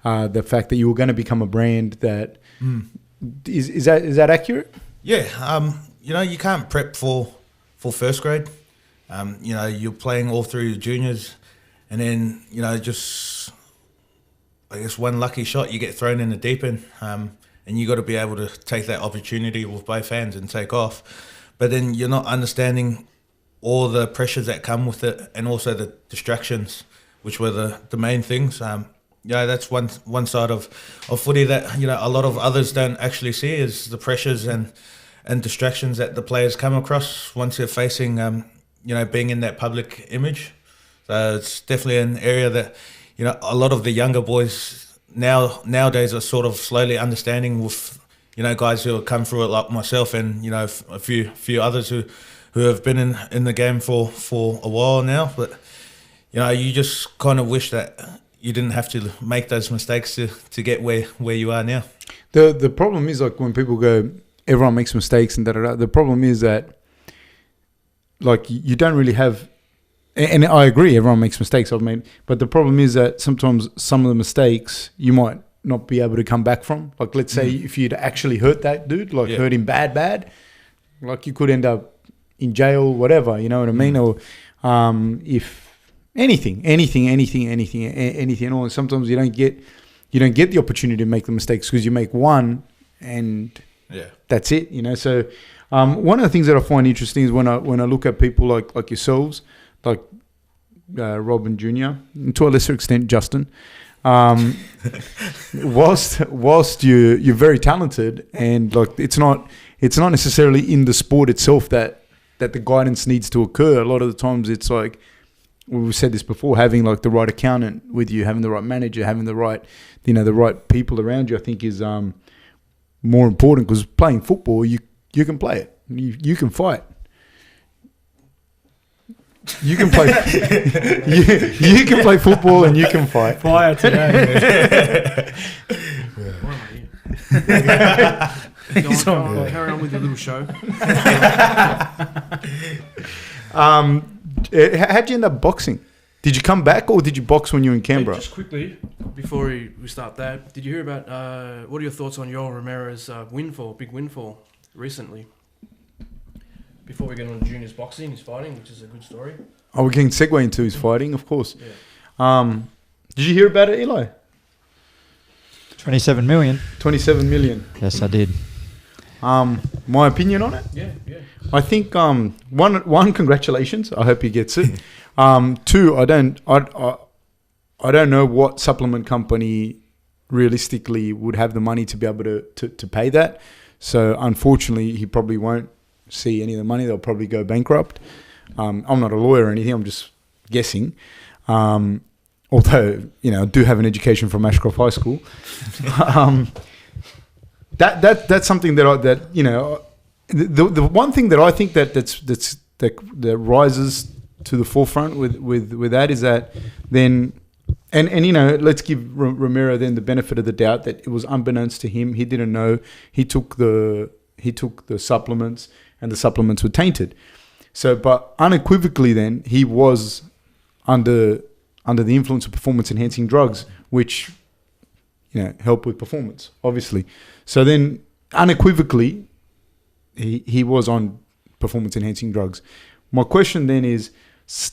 the fact that you were going to become a brand that is that accurate? Yeah, you can't prep for first grade. You're playing all through your juniors, and then just I guess one lucky shot you get thrown in the deep end. And you got to be able to take that opportunity with both hands and take off. But then you're not understanding all the pressures that come with it, and also the distractions, which were the main things. That's one side of footy that a lot of others don't actually see, is the pressures and distractions that the players come across once they're facing being in that public image. So it's definitely an area that a lot of the younger boys nowadays are sort of slowly understanding, with guys who have come through it like myself, and a few others who have been in the game for a while now. But you just kind of wish that you didn't have to make those mistakes to get where you are now. The problem is, like, when people go, everyone makes mistakes and da-da-da. The problem is that, like, you don't really have, and I agree, everyone makes mistakes, but the problem is that sometimes some of the mistakes you might not be able to come back from. Like, let's say if you'd actually hurt that dude, hurt him bad, like, you could end up in jail, whatever, you know what I mean? Or if anything, or sometimes you don't get the opportunity to make the mistakes, because you make one and that's it, So one of the things that I find interesting is when I look at people like yourselves, like Rob and Junior, and to a lesser extent Justin, whilst you're very talented, and like it's not necessarily in the sport itself that the guidance needs to occur. A lot of the times it's like, we've said this before, having like the right accountant with you, having the right manager, having the right people around you, I think is more important, because playing football, you can play it, you can fight, you can play you can play football and you can fight. Fire today. Go on, carry on with your little show. How'd you end up boxing? Did you come back, or did you box when you were in Canberra? Hey, just quickly, before we start that, did you hear about, what are your thoughts on Yoel Romero's big windfall recently? Before we get on to Junior's boxing, his fighting, which is a good story. Oh, we can segue into his fighting, of course. Yeah. Did you hear about it, Eli? 27 million. 27 million. Yes, I did. My opinion on it? Yeah. I think one, congratulations. I hope he gets it. Two, I don't know what supplement company realistically would have the money to be able to pay that. So unfortunately, he probably won't see any of the money. They'll probably go bankrupt. I'm not a lawyer or anything. I'm just guessing. Although, I do have an education from Ashcroft High School. That's something the one thing that I think that rises to the forefront with that is that then, and let's give Romero then the benefit of the doubt that it was unbeknownst to him. He didn't know. He took the supplements, and the supplements were tainted. So, but unequivocally, then he was under the influence of performance enhancing drugs, which help with performance, obviously. So then, unequivocally, he was on performance enhancing drugs. My question then is,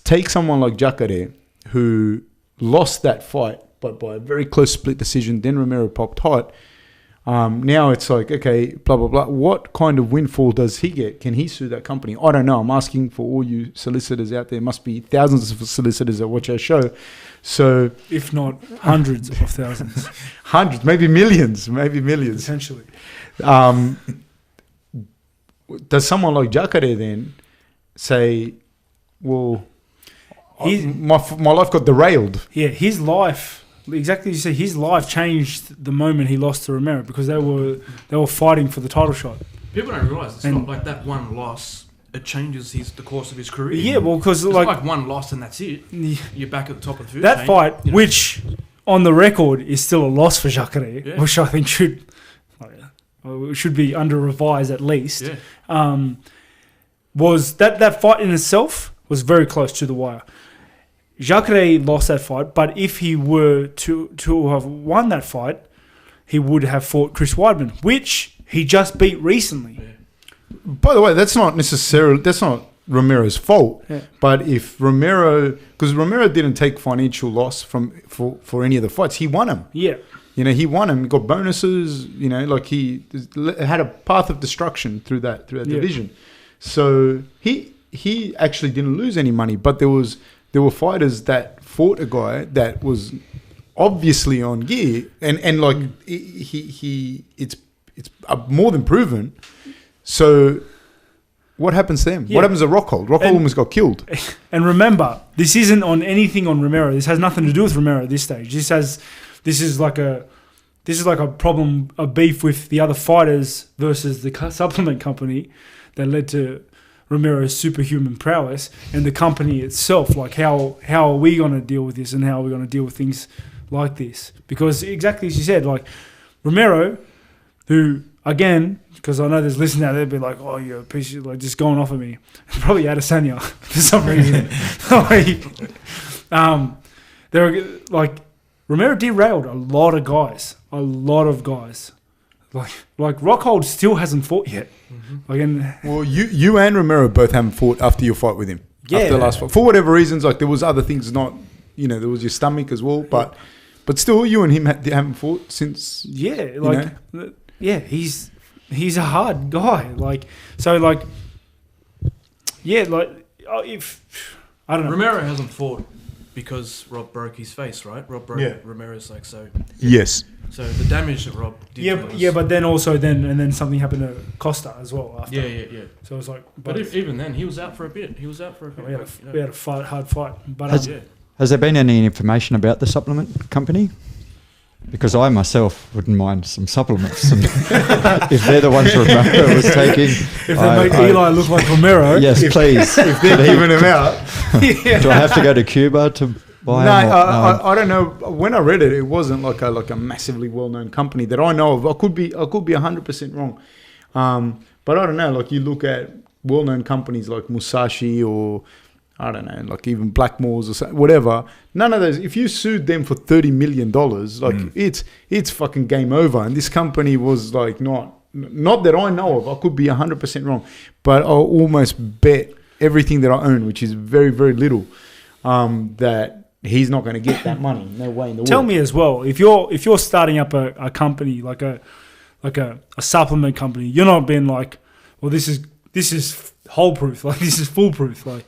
take someone like Jacare, who lost that fight, but by a very close split decision. Then Romero popped hot. Now it's like, okay, blah, blah, blah. What kind of windfall does he get? Can he sue that company? I don't know. I'm asking for all you solicitors out there. Must be thousands of solicitors that watch our show. So, if not hundreds of thousands. Hundreds, maybe millions. Potentially. Does someone like Jacare then say, well, my life got derailed? Yeah, his life... Exactly as you say, his life changed the moment he lost to Romero, because they were fighting for the title shot. People don't realise it's not like that one loss. It changes the course of his career. Yeah, well, because it's like one loss and that's it. You're back at the top of the food that chain. Fight, which on the record is still a loss for Jacare, which I think should be under revised at least. Yeah. Was that fight in itself was very close to the wire. Jacare lost that fight, but if he were to have won that fight, he would have fought Chris Weidman, which he just beat recently. Yeah. By the way, that's not Romero's fault. Yeah. But if because Romero didn't take financial loss for any of the fights, he won them. Yeah, he won them. He got bonuses. Like he had a path of destruction through that division. So he he actually didn't lose any money, but there were fighters that fought a guy that was obviously on gear, and like it's more than proven. So what happens to them? Yeah. What happens to Rockhold? Rockhold almost got killed. And remember, this isn't on anything on Romero. This has nothing to do with Romero at this stage. This is like a problem, a beef with the other fighters versus the supplement company that led to Romero's superhuman prowess, and the company itself. Like how are we going to deal with this, and how are we going to deal with things like this? Because exactly as you said, like Romero, who again, because I know there's listeners out there be like, oh, you're a piece of, like, just going off of me. Probably Adesanya for some reason. There are, like, Romero derailed a lot of guys. Like Rockhold still hasn't fought yet. Well, you and Romero both haven't fought after your fight with him. Yeah. After the last fight. For whatever reasons, like there was other things not, there was your stomach as well, but still you and him haven't fought since. Yeah, like, yeah, he's a hard guy. Like, so like, yeah, like, if, I don't know. Romero hasn't fought because Rob broke his face, right? Rob broke Romero's like, so. Yes. So the damage that Rob did. But then something happened to Costa as well after. Yeah. So it was like, but even then, he was out for a bit. We had a hard fight. But has there been any information about the supplement company? Because I myself wouldn't mind some supplements. If they're the ones Romero was taking. If they make Eli look like Romero. Yes, please. If they're giving him out. Do I have to go to Cuba to buy them? I don't know. When I read it, it wasn't like a massively well-known company that I know of. I could be 100% wrong. But I don't know. Like you look at well-known companies like Musashi or I don't know, like even Blackmores or something, whatever. None of those. If you sued them for $30 million, like it's fucking game over. And this company was like not that I know of. I could be 100% wrong, but I'll almost bet everything that I own, which is very, very little, that he's not going to get that money. No way in the world. Tell me as well, if you're starting up a company like a supplement company, you're not being like, well, this is hole proof, like this is foolproof, like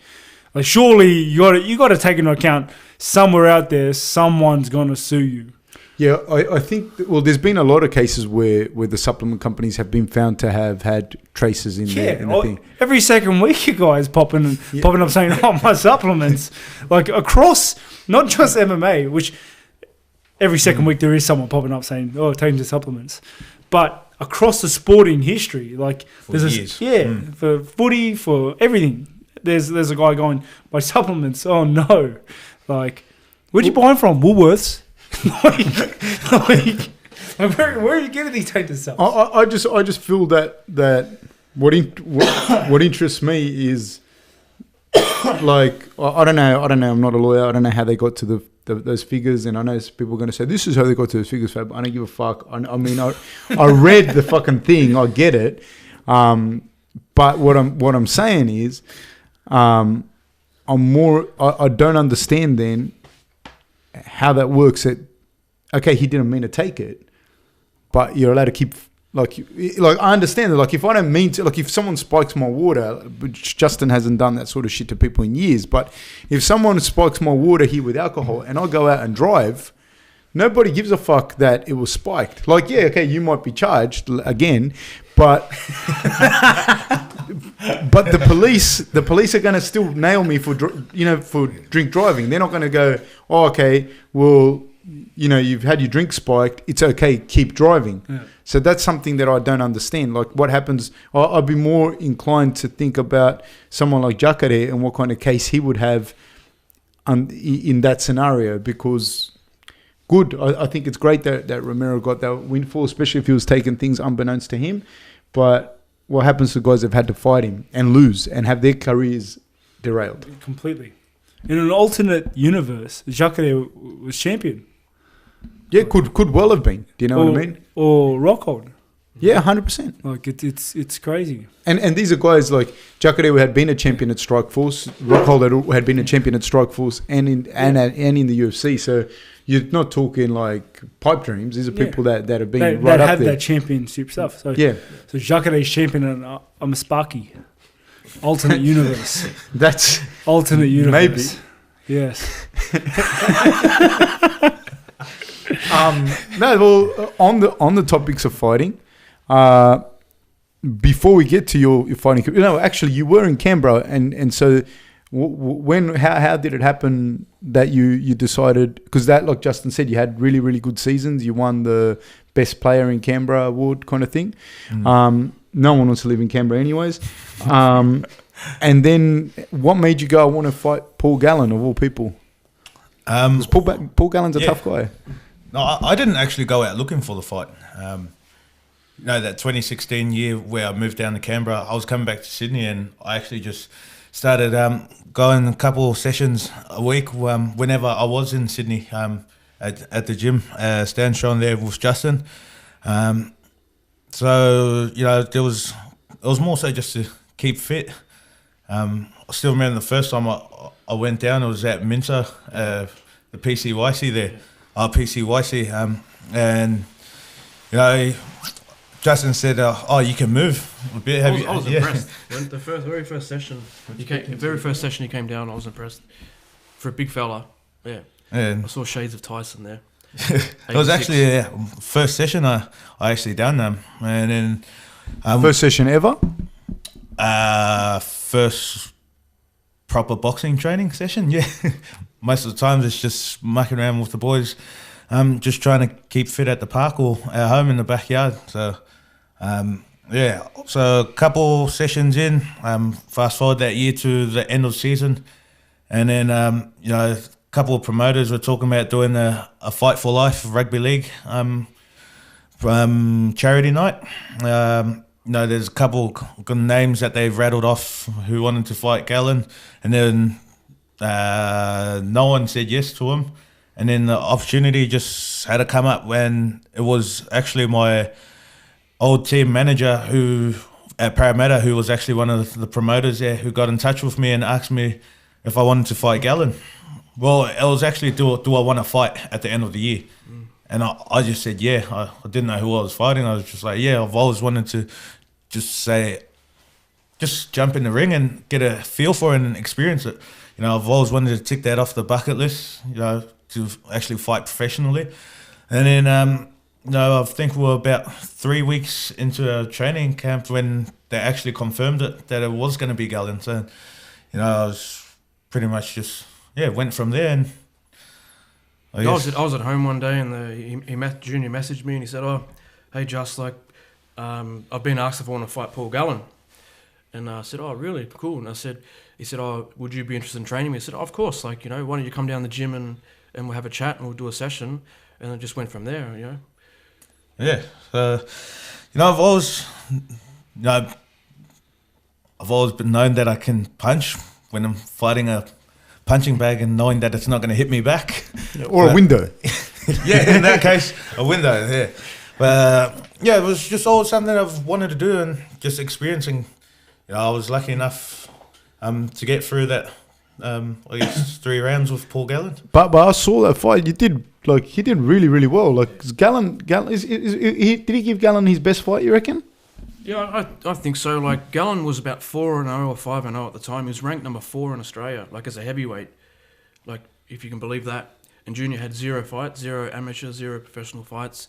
surely you got to take into account somewhere out there someone's going to sue you. Yeah, I think there's been a lot of cases where the supplement companies have been found to have had traces in the thing. Every second week, you guys popping up saying, "Oh, my supplements!" Like across, not just MMA, which every second week there is someone popping up saying, "Oh, taking the supplements," but across the sporting history, like for years. For footy, for everything. There's a guy going, "My supplements, oh no!" Like, where'd you buy them from? Woolworths. Where are you getting these tainted stuff? I just feel that what interests me is like I don't know. I'm not a lawyer. I don't know how they got to those figures, and I know people are going to say this is how they got to those figures. Fab. I don't give a fuck. I mean, I read the fucking thing. I get it. But what I'm saying is, I don't understand then how that works. Okay, he didn't mean to take it, but you're allowed to keep like I understand that. Like if I don't mean to, like if someone spikes my water, which Justin hasn't done that sort of shit to people in years, but if someone spikes my water here with alcohol and I go out and drive, nobody gives a fuck that it was spiked. Like yeah, okay, you might be charged again, but but the police are going to still nail me for drink driving. They're not going to go, oh, okay, well, you've had your drink spiked. It's okay, keep driving. Yeah. So that's something that I don't understand. Like what happens, I'd be more inclined to think about someone like Jacare and what kind of case he would have in that scenario because good. I think it's great that Romero got that windfall, especially if he was taking things unbeknownst to him. But what happens to guys that have had to fight him and lose and have their careers derailed? Completely. In an alternate universe, Jacare was champion. Yeah, could well have been. Do you know what I mean? Or Rockhold. Yeah, 100%. Like it's crazy. And these are guys like Jacare had been a champion at Strikeforce. Rockhold had been a champion at Strikeforce and in the UFC. So you're not talking like pipe dreams. These are people that have been right up there. That have that championship stuff. So yeah. So Jacare's champion and I'm a Sparky. Alternate universe. That's Alternate universe. maybe. Yes. No, well, on the topics of fighting, before we get to your fighting, actually, you were in Canberra, and so how did it happen that you decided? Because that, like Justin said, you had really, really good seasons. You won the best player in Canberra award, kind of thing. No one wants to live in Canberra, anyways. And then, what made you go, I want to fight Paul Gallen of all people? 'Cause Paul Gallen's a tough guy. No, I didn't actually go out looking for the fight. That 2016 year where I moved down to Canberra, I was coming back to Sydney, and I actually just started going a couple of sessions a week whenever I was in Sydney at the gym, stand strong there with Justin. So it was more so just to keep fit. I still remember the first time I went down, it was at Minter, the PCYC there. PCYC, and Justin said, you can move a bit. I was impressed. When the very first session he came down, I was impressed. For a big fella, yeah. I saw shades of Tyson there. It was actually first session I actually done them, and then First session ever? First proper boxing training session, yeah. Most of the times it's just mucking around with the boys, just trying to keep fit at the park or at home in the backyard. So, so a couple sessions in, fast forward that year to the end of season, and then, a couple of promoters were talking about doing a Fight for Life rugby league charity night. There's a couple good names that they've rattled off who wanted to fight Gallen, and then no one said yes to him. And then the opportunity just had to come up when it was actually my old team manager at Parramatta, who was actually one of the promoters there, who got in touch with me and asked me if I wanted to fight Gallen. Well, it was actually, do I want to fight at the end of the year? And I just said, yeah. I didn't know who I was fighting. I was just like, yeah, I've always wanted to just jump in the ring and get a feel for it and experience it. I've always wanted to tick that off the bucket list, to actually fight professionally. And then, I think we were about 3 weeks into a training camp when they actually confirmed it, that it was going to be Gallen. So, I was pretty much just, went from there. And I was at home one day, and Junior messaged me, and he said, hey, Just, I've been asked if I want to fight Paul Gallen. And I said, oh, really? Cool. And he said, oh, would you be interested in training me? I said, of course. Why don't you come down the gym and we'll have a chat and we'll do a session. And it just went from there, Yeah. I've always been known that I can punch when I'm fighting a punching bag and knowing that it's not going to hit me back. Or a window. Yeah, in that case, a window, yeah. But, it was just always something I've wanted to do and just experiencing. I was lucky enough to get through that, 3 rounds with Paul Gallen. But I saw that fight. He did really, really well. Gallen did he give Gallen his best fight, you reckon? Yeah, I think so. Gallen was about 4-0 or 5-0 at the time. He was ranked number 4 in Australia, as a heavyweight. If you can believe that. And Junior had 0 fights, 0 amateur, 0 professional fights.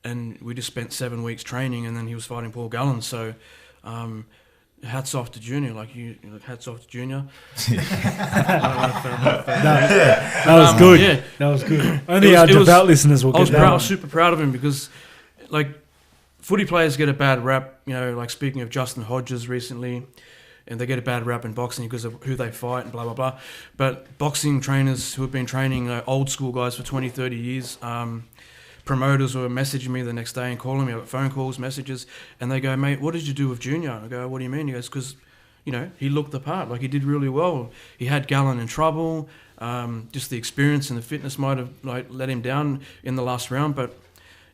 And we just spent 7 weeks training, and then he was fighting Paul Gallen. So, hats off to Junior. Hats off to Junior. That was good. Yeah. That was good. Only our devout listeners will get that. I was super proud of him because, footy players get a bad rap. Speaking of Justin Hodges recently, and they get a bad rap in boxing because of who they fight and blah, blah, blah. But boxing trainers who have been training old school guys for 20, 30 years, promoters were messaging me the next day and calling me, phone calls, messages, and they go, mate, what did you do with Junior? I go, what do you mean? He goes, because, he looked the part. He did really well. He had Gallen in trouble. Just the experience and the fitness might have let him down in the last round. But,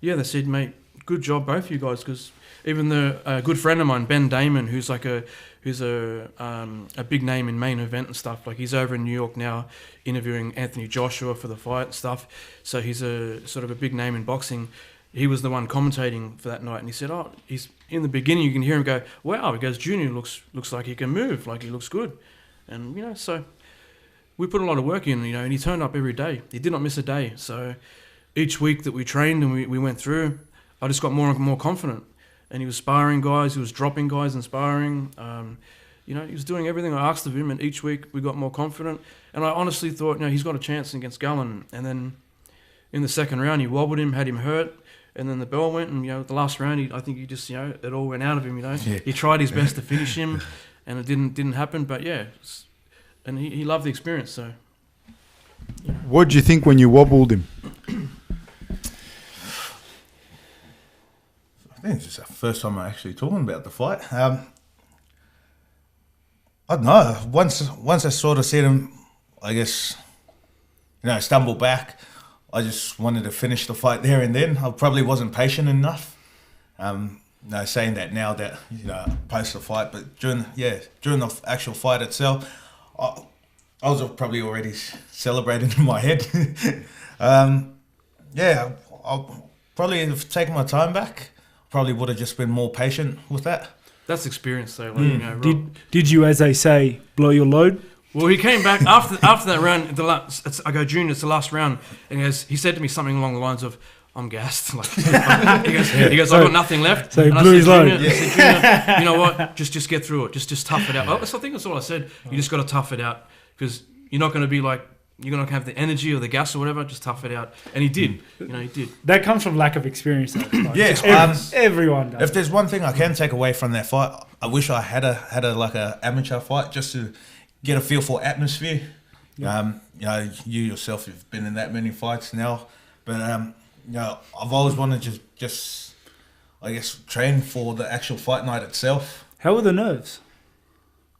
they said, mate, good job, both of you guys, because even a good friend of mine, Ben Damon, who's a big name in main event and stuff. He's over in New York now interviewing Anthony Joshua for the fight and stuff. So he's a sort of a big name in boxing. he was the one commentating for that night, and he said, "Oh, he's in the beginning. You can hear him go, wow." He goes, "Junior looks like he can move, like he looks good," and so we put a lot of work in, and he turned up every day. He did not miss a day. So each week that we trained and we went through, I just got more and more confident. And he was sparring guys, he was dropping guys and sparring. He was doing everything I asked of him, and each week we got more confident. And I honestly thought, he's got a chance against Gallen. And then in the second round, he wobbled him, had him hurt. And then the bell went, and the last round, I think he just, it all went out of him. Yeah. He tried his best to finish him, and it didn't happen. But and he loved the experience. So, What did you think when you wobbled him? I think it's just the first time I'm actually talking about the fight. I don't know. Once I sort of seen him, I guess, stumble back, I just wanted to finish the fight there and then. I probably wasn't patient enough. Saying that now that, post the fight, but during the actual fight itself, I was probably already celebrating in my head. I'll probably have taken my time back. Probably would have just been more patient with that. That's experience, though. Rob. Did you, as they say, blow your load? Well, he came back after that round. I go, "Junior, it's the last round," and he said to me something along the lines of, "I'm gassed." He goes, "I've got nothing left." So he and blew his load. I said, "Junior, you know what? Just get through it. Just tough it out." I think that's all I said. You just got to tough it out, because you're not going to be like, you're not going to have the energy or the gas or whatever. Just tough it out. And he did. He did. That comes from lack of experience. Though. Everyone does. If there's one thing I can take away from that fight, I wish I had a amateur fight just to get a feel for atmosphere. Yeah. You yourself, you've been in that many fights now, but I've always wanted to just I guess train for the actual fight night itself. How were the nerves?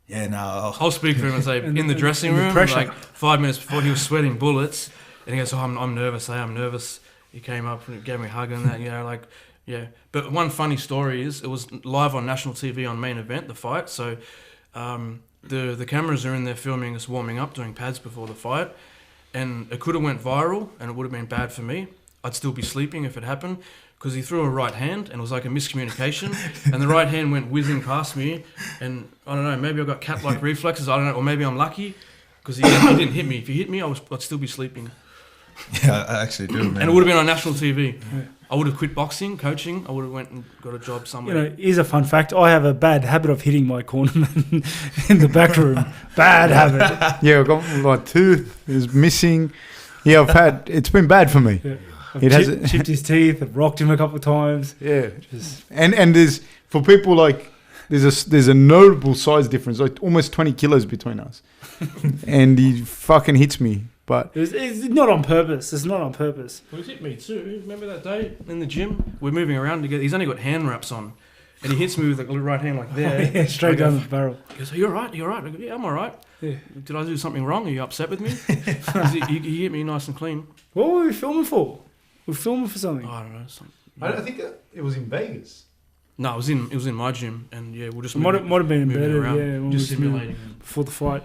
Yeah, no. I'll speak for him and say, in the dressing room, like 5 minutes before, he was sweating bullets, and he goes, "Oh, I'm nervous. I'm nervous." He came up and gave me a hug and that, yeah. But one funny story is, it was live on national TV on Main Event, the fight. So the cameras are in there filming us warming up, doing pads before the fight, and it could have went viral, and it would have been bad for me. I'd still be sleeping if it happened, because he threw a right hand, and it was like a miscommunication, and the right hand went whizzing past me, and I don't know, maybe I got cat-like reflexes, I don't know, or maybe I'm lucky, because he didn't hit me. If he hit me, I'd still be sleeping. Yeah, I actually do, man. And it would have been on national TV. Yeah. I would have quit boxing, coaching. I would have went and got a job somewhere. Here's a fun fact. I have a bad habit of hitting my cornerman in the back room. Bad habit. Yeah, I've got my tooth is missing. Yeah, it's been bad for me. Yeah. I've chipped his teeth. I've rocked him a couple of times. Yeah, and there's, for people like, there's a notable size difference, like almost 20 kilos between us, and he fucking hits me. But it's not on purpose. It's not on purpose. Well, he hit me too. Remember that day in the gym? We're moving around together. He's only got hand wraps on, and he hits me with the right hand like there. Yeah, straight down the barrel. He goes, "You're right. You're right." I go, "Yeah, I'm all right." Yeah. Did I do something wrong? Are you upset with me? he hit me nice and clean. What were we filming for? We're filming for something. Oh, I don't know. I think it was in Vegas. No, it was in my gym, and yeah, we'll just might have been embedded. Yeah, just simulating before the fight.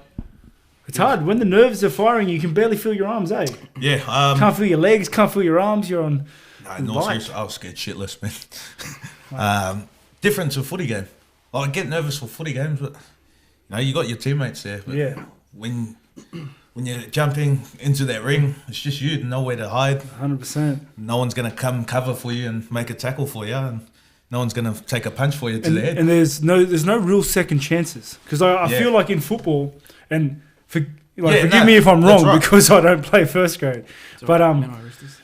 It's hard when the nerves are firing. You can barely feel your arms, eh? Yeah. Can't feel your legs. Can't feel your arms. You're on. No, seriously, I was scared shitless, man. Different to a footy game. I get nervous for footy games, but you got your teammates there. But yeah. When you're jumping into that ring, it's just you, nowhere to hide. 100%. No one's gonna come cover for you and make a tackle for you, and no one's gonna take a punch for you to the head. And there's no real second chances, because I feel like in football, and forgive me if I'm wrong, because I don't play first grade. But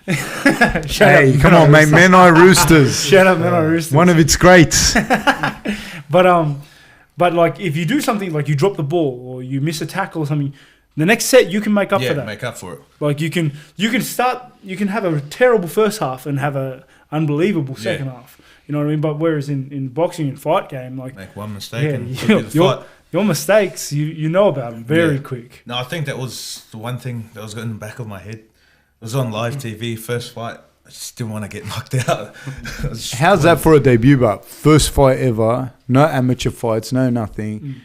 Hey, come on, mate, Menai Roosters. Shout out Menai Roosters. One of its greats. But like if you do something like you drop the ball or you miss a tackle or something, the next set you can make up for that. Yeah, make up for it. Like you can have a terrible first half and have a unbelievable second half. You know what I mean? But whereas in boxing and fight game, like make one mistake and your mistakes, you know about them very quick. No, I think that was the one thing that was in the back of my head. It was on live TV, first fight. I just didn't want to get knocked out. How's that for a debut, but first fight ever, no amateur fights, no nothing,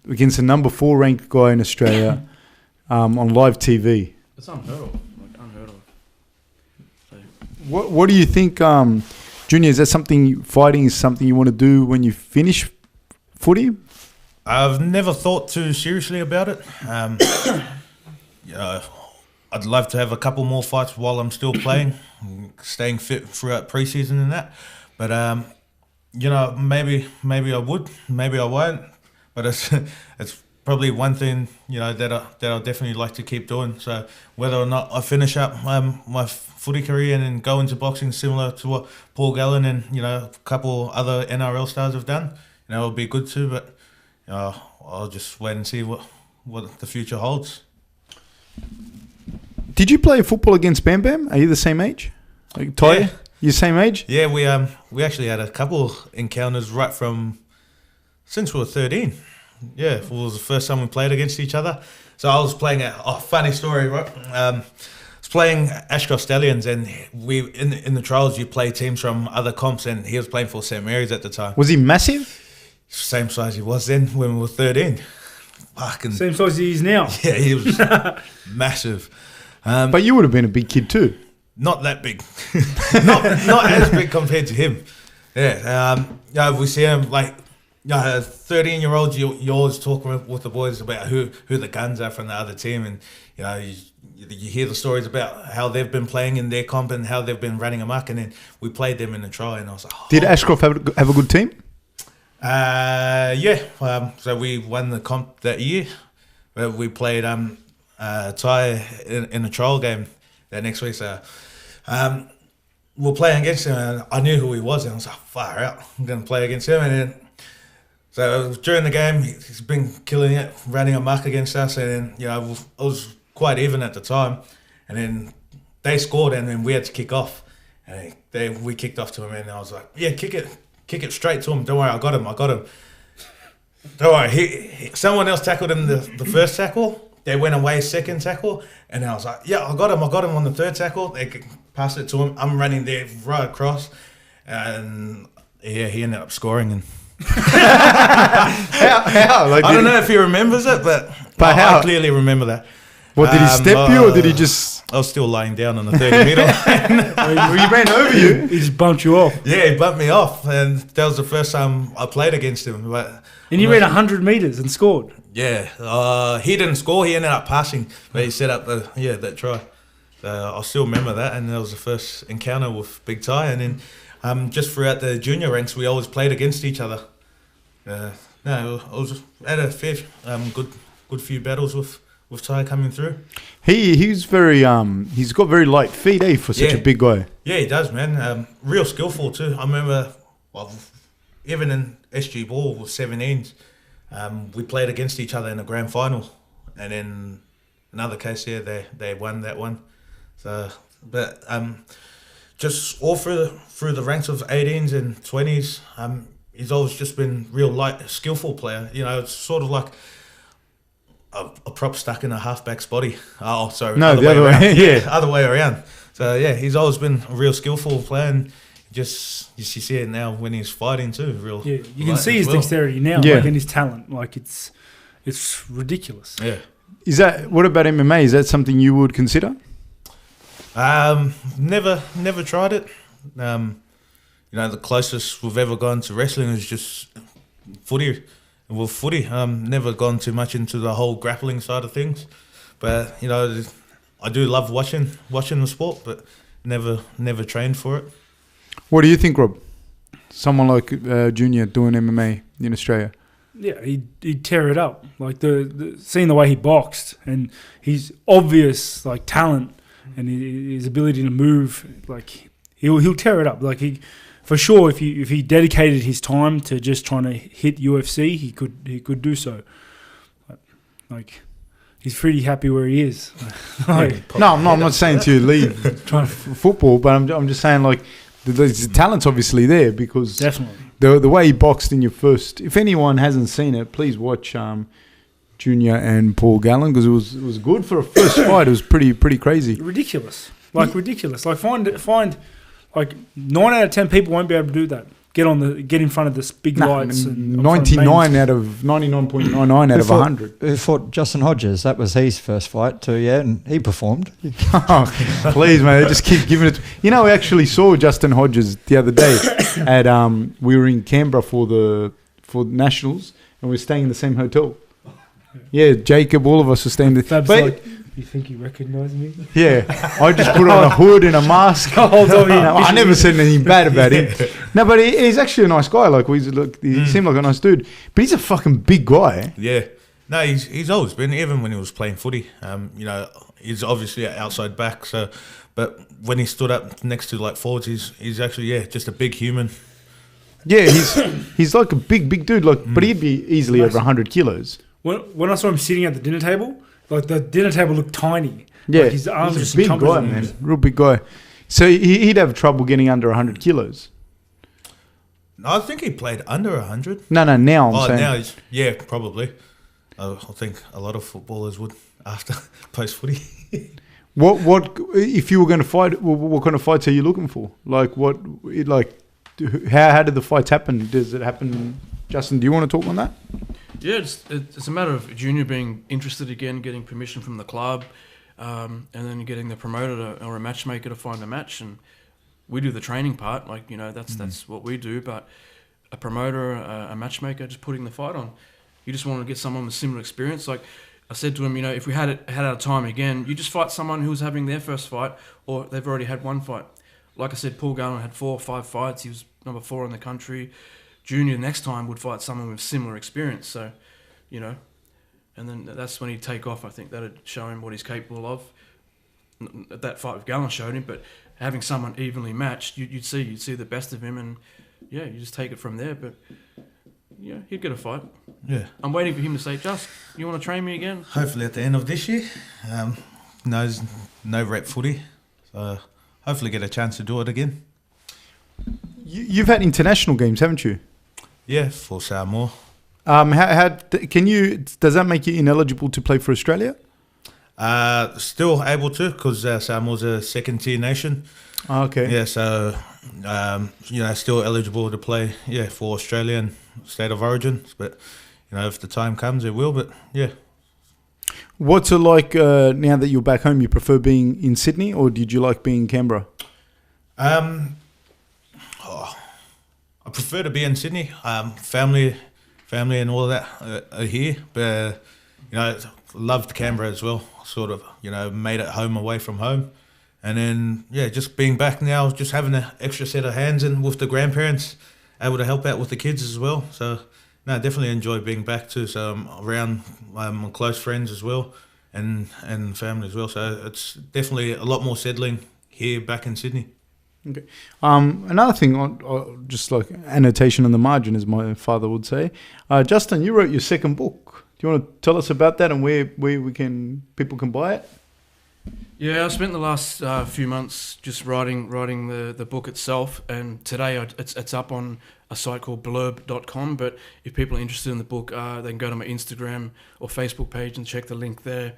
against a number 4 ranked guy in Australia on live TV? It's unheard of. Unheard of. So. What do you think, Junior? Is that fighting is something you want to do when you finish footy? I've never thought too seriously about it. I'd love to have a couple more fights while I'm still playing, staying fit throughout preseason and that. But maybe I would, maybe I won't. But it's probably one thing that I'll definitely like to keep doing. So whether or not I finish up my footy career and then go into boxing, similar to what Paul Gallen and a couple other NRL stars have done, it would be good too. But I'll just wait and see what the future holds. Did you play football against Bam Bam? Are you the same age? Like Ty, Yeah. you same age? Yeah, we actually had a couple encounters right from since we were 13. Yeah, it was the first time we played against each other. So I was playing funny story, right? I was playing Ashcroft Stallions, and we in the trials you play teams from other comps, and he was playing for St Mary's at the time. Was he massive? Same size he was then when we were 13. Fucking Same size as he is now. yeah, he was massive. But you would have been a big kid too. Not that big, not as big compared to him. Yeah, we see him like 13-year-olds. You always talk with the boys about who the guns are from the other team, and you hear the stories about how they've been playing in their comp and how they've been running amok. And then we played them in the try, and I was like, Did Ashcroft have a good team? Yeah. So we won the comp that year. But we played Ty in a trial game that next week. So we're playing against him, and I knew who he was, and I was like, far out, I'm going to play against him. And then, so during the game, he's been killing it, running amok against us, and then, it was quite even at the time. And then they scored, and then we had to kick off. And we kicked off to him, and I was like, yeah, kick it straight to him. Don't worry, I got him. Don't worry, someone else tackled him the first tackle. They went away second tackle, and I was like, yeah, I got him on the third tackle. They passed it to him. I'm running there right across, and yeah, he ended up scoring. And How? Like, I don't know if he remembers it, but how? I clearly remember that. What, did he step you, or did he just... I was still lying down on the 30-metre line. Well, he ran over you. He just bumped you off. Yeah, he bumped me off, and that was the first time I played against him. But And you ran 100 metres and scored. yeah, he didn't score. He ended up passing, but he set up that try. I still remember that, and that was the first encounter with Big Ty. And then just throughout the junior ranks, we always played against each other. I was had a fair good few battles with Ty coming through. He's very he's got very light feet, for such a big guy. Yeah, he does, man. Real skillful too. I remember, even in SG ball with 17s, we played against each other in the grand final, and in another case, they won that one. So, but just all through the ranks of 18s and 20s, he's always just been real light, skillful player. It's sort of like a prop stuck in a halfback's body. Oh, sorry. No, the other way. Yeah, other way around. So yeah, he's always been a real skillful player, and you see it now when he's fighting too. Yeah, you can see his dexterity now, Yeah. like, and his talent. Like, it's ridiculous. Yeah. What about MMA? Is that something you would consider? Never tried it. The closest we've ever gone to wrestling is just footy. With footy, never gone too much into the whole grappling side of things, but I do love watching the sport, but never trained for it. What do you think, Rob? Someone like Junior doing MMA in Australia? Yeah, he'd tear it up. Like seeing the way he boxed and his obvious talent and his ability to move, like he'll tear it up. Like for sure, if he dedicated his time to just trying to hit UFC, he could do so. Like, he's pretty happy where he is. No, I'm not saying to leave football, but I'm just saying the talent's obviously there, because Definitely. The way he boxed in your first. If anyone hasn't seen it, please watch Junior and Paul Gallen, because it was good for a first fight. It was pretty crazy. Ridiculous. Ridiculous. Like find like 9 out of 10 people won't be able to do that. get in front of the big lights. And 99 out of 99.99 out of 100. Who fought Justin Hodges? That was his first fight too, yeah, and he performed. Oh, please, man, they just keep giving it. You know, we actually saw Justin Hodges the other day at we were in Canberra for Nationals, and we were staying in the same hotel. Yeah, Jacob, all of us were staying there. Fab's but, like, you think he recognised me? Yeah, I just put on a hood and a mask. I never said anything bad about him. No, but he's actually a nice guy. Like he seemed like a nice dude. But he's a fucking big guy. Yeah. No, he's always been, even when he was playing footy. You know, he's obviously an outside back. So, but when he stood up next to like forwards, he's actually just a big human. Yeah, he's like a big dude. Like, but he'd be easily over 100 kilos. When I saw him sitting at the dinner table, like the dinner table looked tiny. Yeah, like his arms he's just a big encompassed guy, him. man. Real big guy. So he'd have trouble getting under 100 kilos. I think he played under 100. No, now I'm saying. Now he's, probably. I think a lot of footballers would after post footy. What if you were going to fight? What kind of fights are you looking for? Like how did the fights happen? Does it happen? Justin, do you want to talk on that? Yeah, it's a matter of Junior being interested again, getting permission from the club, and then getting the promoter or a matchmaker to find a match. And we do the training part, like, you know, that's what we do. But a promoter, a matchmaker, just putting the fight on. You just want to get someone with similar experience. Like I said to him, you know, if we had our time again, you just fight someone who's having their first fight or they've already had one fight. Like I said, Paul Garland had 4 or 5 fights. He was number 4 in the country. Junior next time would fight someone with similar experience. So, you know, and then that's when he'd take off. I think that'd show him what he's capable of. That fight with Garland showed him, but having someone evenly matched, you'd see the best of him, and yeah, you just take it from there. But yeah, he'd get a fight. Yeah, I'm waiting for him to say, "Just, you want to train me again?" Hopefully at the end of this year. No rep footy, so hopefully get a chance to do it again. You've had international games, haven't you? Yeah, for Samoa. Does that make you ineligible to play for Australia? Still able to, because Samoa's a second tier nation. Oh, okay. Yeah, so still eligible to play. Yeah, for Australia and state of origin. But if the time comes, it will. But yeah. What's it like now that you're back home? You prefer being in Sydney, or did you like being in Canberra? I prefer to be in Sydney. Family and all of that are here. But, loved Canberra as well. Sort of, made it home away from home. And then, just being back now, just having an extra set of hands and with the grandparents, able to help out with the kids as well. So, no, definitely enjoy being back too. So I'm around my close friends as well and family as well. So it's definitely a lot more settling here back in Sydney. Okay. Another thing, just like annotation on the margin, as my father would say. Justin, you wrote your second book. Do you want to tell us about that and where people can buy it? Yeah, I spent the last few months just writing the book itself, and today it's up on a site called blurb.com. But if people are interested in the book, they can go to my Instagram or Facebook page and check the link there.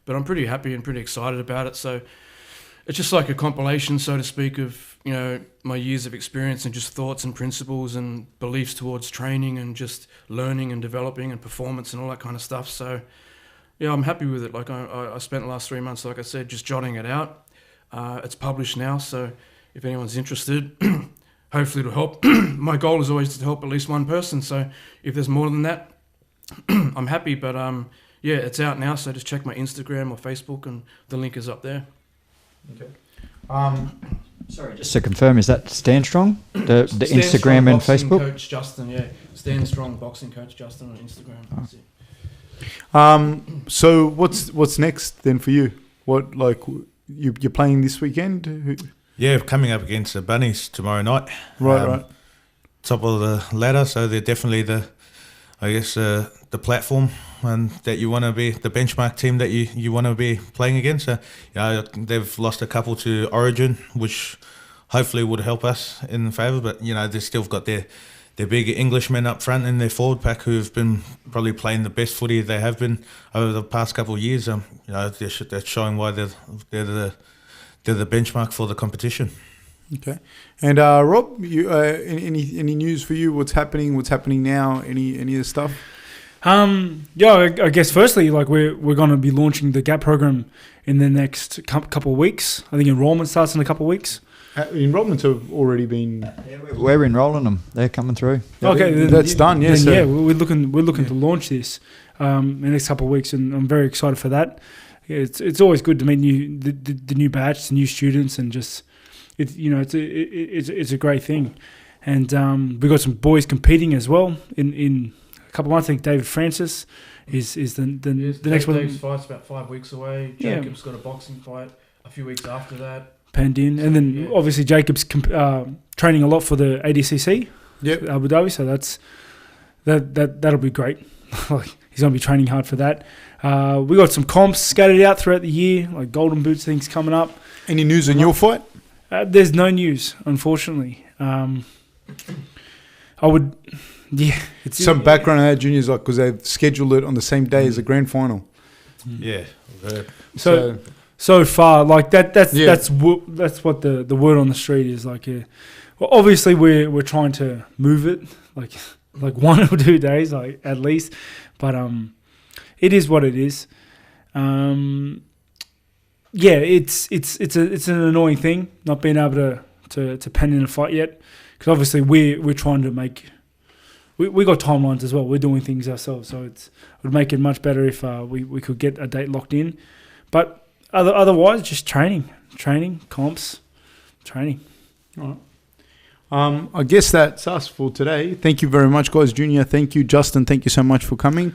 But I'm pretty happy and pretty excited about it. So it's just like a compilation, so to speak, of my years of experience and just thoughts and principles and beliefs towards training and just learning and developing and performance and all that kind of stuff. So yeah, I'm happy with it. Like I spent the last 3 months, like I said, just jotting it out. It's published now, so if anyone's interested, hopefully it'll help. My goal is always to help at least one person. So if there's more than that, I'm happy. But yeah, it's out now. So just check my Instagram or Facebook, and the link is up there. Okay. Sorry, just to confirm, is that Stand Strong? The Stand Instagram Strong and Boxing Facebook? Coach Justin, yeah. Stand Strong Boxing Coach Justin on Instagram. That's it. So what's next then for you? What, like, you're playing this weekend? Yeah, coming up against the Bunnies tomorrow night. Right. Top of the ladder, so they're definitely the platform and that you want to be, the benchmark team that you want to be playing against. So, they've lost a couple to Origin, which hopefully would help us in favour. But they've still got their big Englishmen up front in their forward pack who've been probably playing the best footy they have been over the past couple of years. They're showing why they're the benchmark for the competition. Okay. And Rob, you any news for you? What's happening? What's happening now? Any of the stuff? I guess firstly, like we're going to be launching the GAP program in the next couple of weeks. I think enrollment starts in a couple of weeks. Enrollments have already been. Yeah, we're enrolling them. They're coming through. Okay, that's done. Yes. Yeah, we're looking to launch this in the next couple of weeks, and I'm very excited for that. It's always good to meet the new batch, the new students, and just it's a great thing. And we've got some boys competing as well in a couple of months. I think David Francis is the next one. Dave's fight's about 5 weeks away. Jacob's got a boxing fight a few weeks after that. Penned in, and then obviously Jacob's training a lot for the ADCC, Abu Dhabi. So that'll be great. Like he's gonna be training hard for that. We got some comps scattered out throughout the year, like Golden Boots things coming up. Any news on your fight? There's no news, unfortunately. I would, it's some background on that, Juniors, like because they've scheduled it on the same day as the grand final. Yeah. So far, like that's what the word on the street is. Like, well, obviously we're trying to move it, like 1 or 2 days, like at least. But it is what it is. It's an annoying thing not being able to pen in a fight yet, because obviously we're trying to make. We got timelines as well. We're doing things ourselves, so it would make it much better if we could get a date locked in. But otherwise, just training, comps, training. All right. I guess that's us for today. Thank you very much, guys. Junior, thank you. Justin, thank you so much for coming.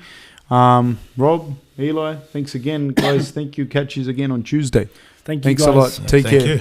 Rob, Eli, thanks again, guys. Thank you. Catch you again on Tuesday. Thanks a guys. lot. Take care.